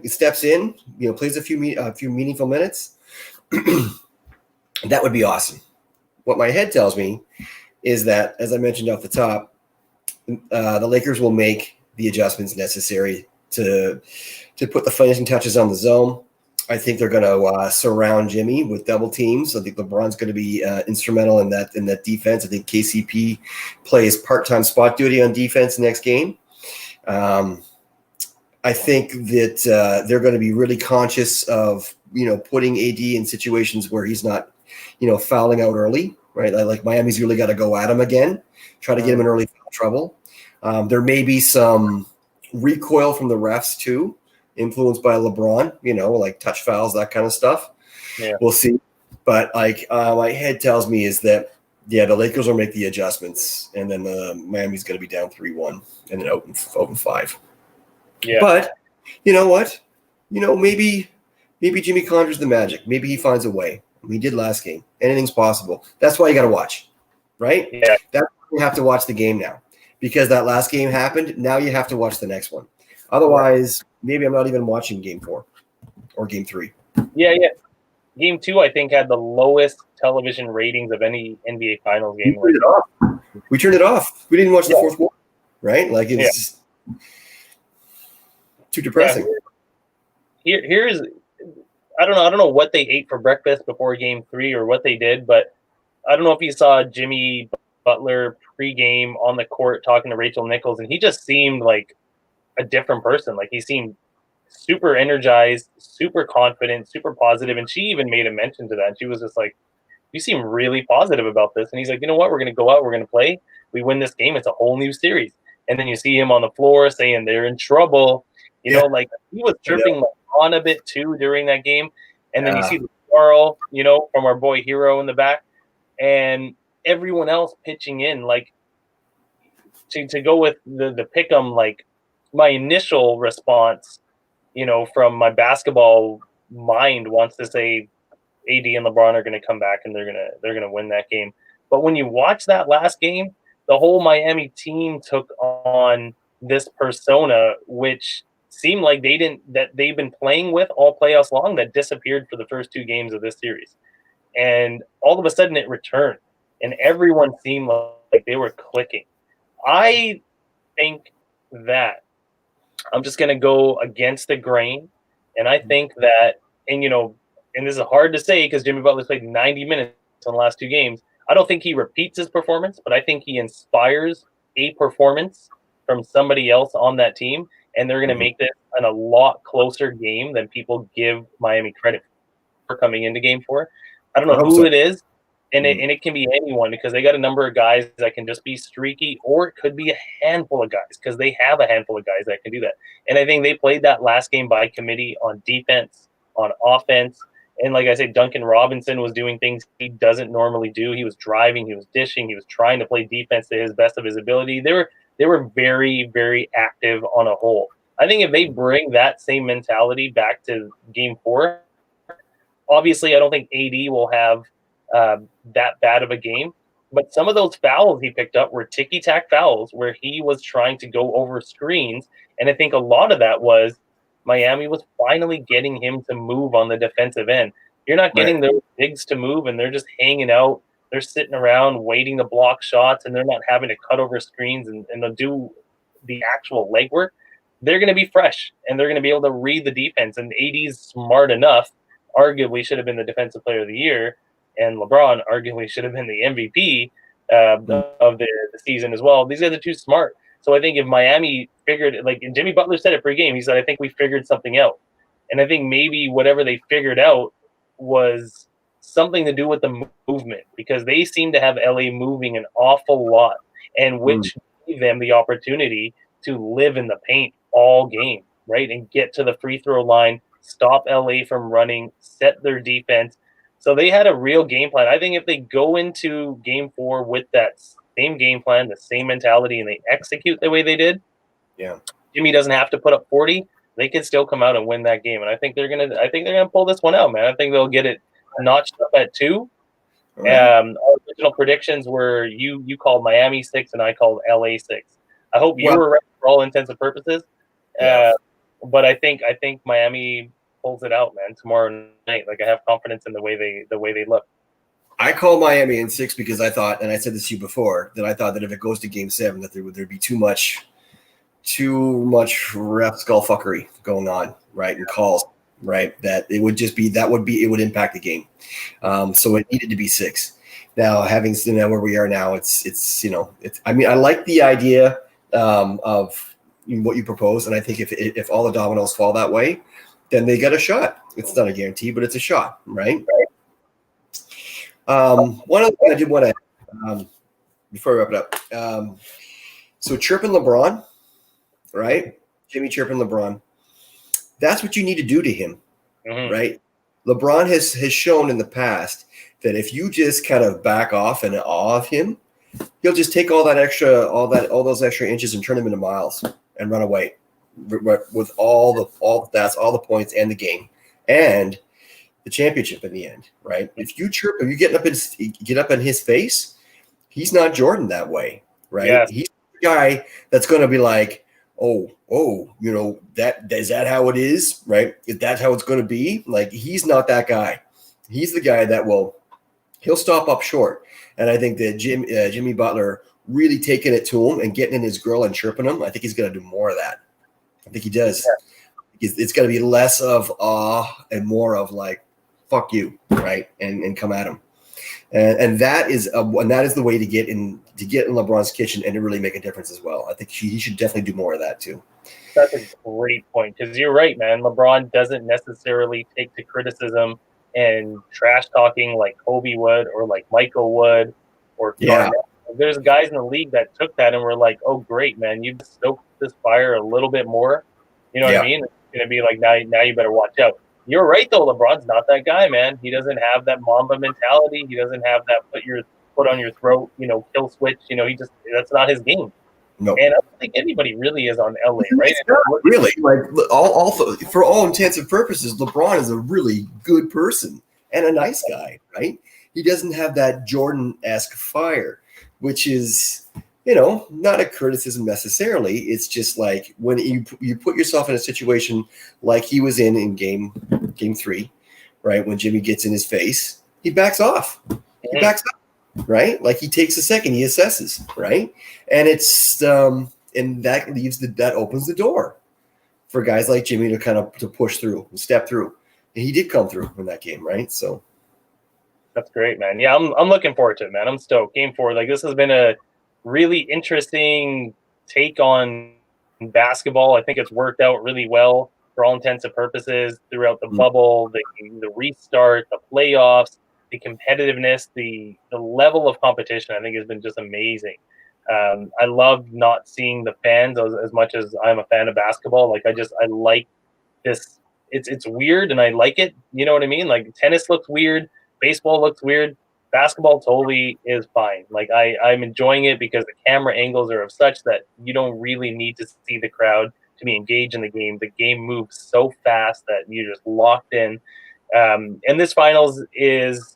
B: steps in, plays a few meaningful minutes. That would be awesome. What my head tells me is that, as I mentioned off the top, the Lakers will make the adjustments necessary to put the finishing touches on the zone. I think they're going to surround Jimmy with double teams. I think LeBron's going to be instrumental in that defense. I think KCP plays part-time spot duty on defense next game. I think that they're going to be really conscious of putting AD in situations where he's not fouling out early, right? Like Miami's really got to go at him again, try to get him in early foul trouble. There may be some recoil from the refs too. influenced by LeBron, like touch fouls, that kind of stuff.
A: Yeah.
B: We'll see. But my head tells me is that, the Lakers will make the adjustments, and then Miami's going to be down 3-1 and then out in 5.
A: Yeah.
B: But you know what? Maybe Jimmy conjures the magic. Maybe he finds a way. We did last game. Anything's possible. That's why you got to watch, right?
A: Yeah.
B: That's why you have to watch the game now, because that last game happened. Now you have to watch the next one. Otherwise, maybe I'm not even watching Game 4 or Game 3.
A: Yeah. Game 2, I think, had the lowest television ratings of any NBA Finals game.
B: We turned it off. We didn't watch the fourth quarter, right? Like, it's just too depressing.
A: Here's I don't know what they ate for breakfast before Game 3 or what they did, but I don't know if you saw Jimmy Butler pregame on the court talking to Rachel Nichols, and he just seemed like a different person. Like, he seemed super energized, super confident, super positive, and she even made a mention to that. She was just like, "You seem really positive about this," and he's like, "You know what? We're going to go out, we're going to play. We win this game, it's a whole new series." And then you see him on the floor saying they're in trouble. Like, he was chirping on a bit too during that game. And then you see the Carl, from our boy Hero in the back, and everyone else pitching in, like, to go with the pick'em. Like, my initial response, from my basketball mind wants to say AD and LeBron are going to come back and they're going to win that game. But when you watch that last game, the whole Miami team took on this persona, which seemed like they've been playing with all playoffs long, that disappeared for the first 2 games of this series. And all of a sudden it returned, and everyone seemed like they were clicking. I think that I'm just going to go against the grain. And I think that, and this is hard to say because Jimmy Butler's played 90 minutes in the last 2 games. I don't think he repeats his performance, but I think he inspires a performance from somebody else on that team. And they're going to make this a lot closer game than people give Miami credit for coming into Game 4. I don't know who it is. And it can be anyone, because they got a number of guys that can just be streaky, or it could be a handful of guys, because they have a handful of guys that can do that. And I think they played that last game by committee on defense, on offense. And like I said, Duncan Robinson was doing things he doesn't normally do. He was driving, he was dishing, he was trying to play defense to his best of his ability. They were very, very active on a whole. I think if they bring that same mentality back to Game 4, obviously I don't think AD will have that bad of a game, but some of those fouls he picked up were ticky-tack fouls where he was trying to go over screens, and I think a lot of that was Miami was finally getting him to move on the defensive end. You're not getting those bigs to move, and they're just hanging out. They're sitting around waiting to block shots, and they're not having to cut over screens and they'll do the actual legwork. They're going to be fresh, and they're going to be able to read the defense, and AD's smart enough, arguably should have been the Defensive Player of the Year, and LeBron arguably should have been the MVP of the season as well. These guys are too smart. So I think if Miami figured, and Jimmy Butler said it pre-game, he said, "I think we figured something out." And I think maybe whatever they figured out was something to do with the movement, because they seem to have LA moving an awful lot, and which gave them the opportunity to live in the paint all game, right? And get to the free throw line, stop LA from running, set their defense. So they had a real game plan. I think if they go into Game 4 with that same game plan, the same mentality, and they execute the way they did, Jimmy doesn't have to put up 40. They could still come out and win that game. And I think they're gonna pull this one out, man. I think they'll get it notched up at 2. Our original predictions were you called Miami 6 and I called LA 6. I hope you were right for all intents and purposes. But I think Miami pulls it out, man, tomorrow night. Like, I have confidence in the way they look. I
B: call Miami in 6 because I thought, and I said this to you before, that I thought that if it goes to Game 7, that there'd be too much ref skullfuckery going on, right, and calls, right, that it would impact the game. So it needed to be 6. Now, having seen where we are now, it's I mean, I like the idea of what you propose, and I think if all the dominoes fall that way, then they get a shot. It's not a guarantee, but it's a shot, right? One other thing I did want to, before we wrap it up, so chirping LeBron, right? Jimmy chirping LeBron. That's what you need to do to him, right? LeBron has shown in the past that if you just kind of back off and awe of him, he'll just take all those extra inches and turn them into miles and run away with all the stats, all the points, and the game, and the championship in the end, right? If you chirp him, you get up in his face, he's not Jordan that way, right?
A: Yeah.
B: He's the guy that's going to be like, oh, that is that how it is, right? Is that how it's going to be? Like, he's not that guy. He's the guy that he'll stop up short. And I think that Jimmy Butler really taking it to him and getting in his grill and chirping him, I think he's going to do more of that. I think he does. Yeah. It's going to be less of awe and more of like, fuck you, right? And come at him. And that is the way to get in LeBron's kitchen and to really make a difference as well. I think he should definitely do more of that too.
A: That's a great point, because you're right, man. LeBron doesn't necessarily take to criticism and trash talking like Kobe would or like Michael would or Garnett. There's guys in the league that took that and were like, oh, great, man, you've stoked this fire a little bit more. You know what I mean? It's going to be like, now you better watch out. You're right, though. LeBron's not that guy, man. He doesn't have that Mamba mentality. He doesn't have that put your foot on your throat, kill switch. That's not his game. No. And I don't think anybody really is on LA, right?
B: Really, like for all intents and purposes, LeBron is a really good person and a nice guy, right? He doesn't have that Jordan-esque fire, which is, not a criticism necessarily. It's just like when you put yourself in a situation like he was in game 3, right? When Jimmy gets in his face, he backs off. He backs up. Right? Like he takes a second, he assesses, right? And it's and that opens the door for guys like Jimmy to push through and step through. And he did come through in that game, right? So
A: that's great, man. Yeah, I'm looking forward to it, man. I'm stoked. Game 4, like this has been a really interesting take on basketball. I think it's worked out really well for all intents and purposes throughout the bubble, the restart, the playoffs. The competitiveness, the level of competition, I think has been just amazing. I love not seeing the fans as much as I'm a fan of basketball. Like I like this. It's weird and I like it. You know what I mean? Like tennis looks weird, baseball looks weird, basketball totally is fine. Like I'm enjoying it because the camera angles are of such that you don't really need to see the crowd to be engaged in the game. The game moves so fast that you're just locked in. And this finals is,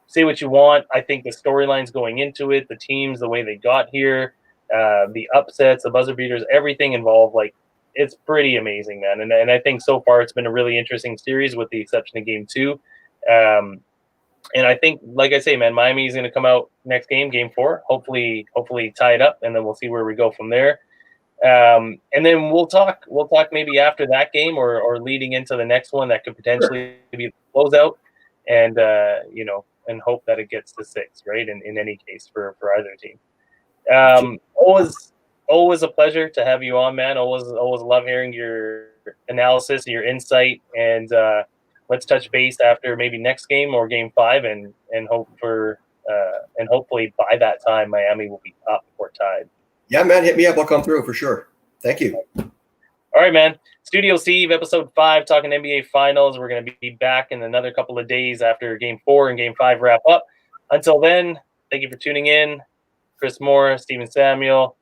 A: say what you want. I think the storylines going into it, the teams, the way they got here, the upsets, the buzzer beaters, everything involved, like it's pretty amazing, man. And I think so far it's been a really interesting series with the exception of game 2. And I think, like I say, man, Miami is going to come out next game 4, hopefully tie it up, and then we'll see where we go from there. And then we'll talk maybe after that game or leading into the next one that could potentially be a closeout. And and hope that it gets to 6, right? In any case for either team. Always a pleasure to have you on, man. Always love hearing your analysis, your insight, and let's touch base after maybe next game or game 5, and hope for and hopefully by that time Miami will be up or tied.
B: Yeah, man, hit me up. I'll come through for sure. Thank you.
A: All right, man. Studio Steve, episode 5, talking NBA Finals. We're going to be back in another couple of days after Game 4 and Game 5 wrap up. Until then, thank you for tuning in. Chris Moore, Steven Samuel,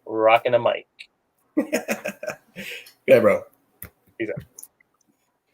A: rocking a mic.
B: Yeah, bro.
A: Peace out.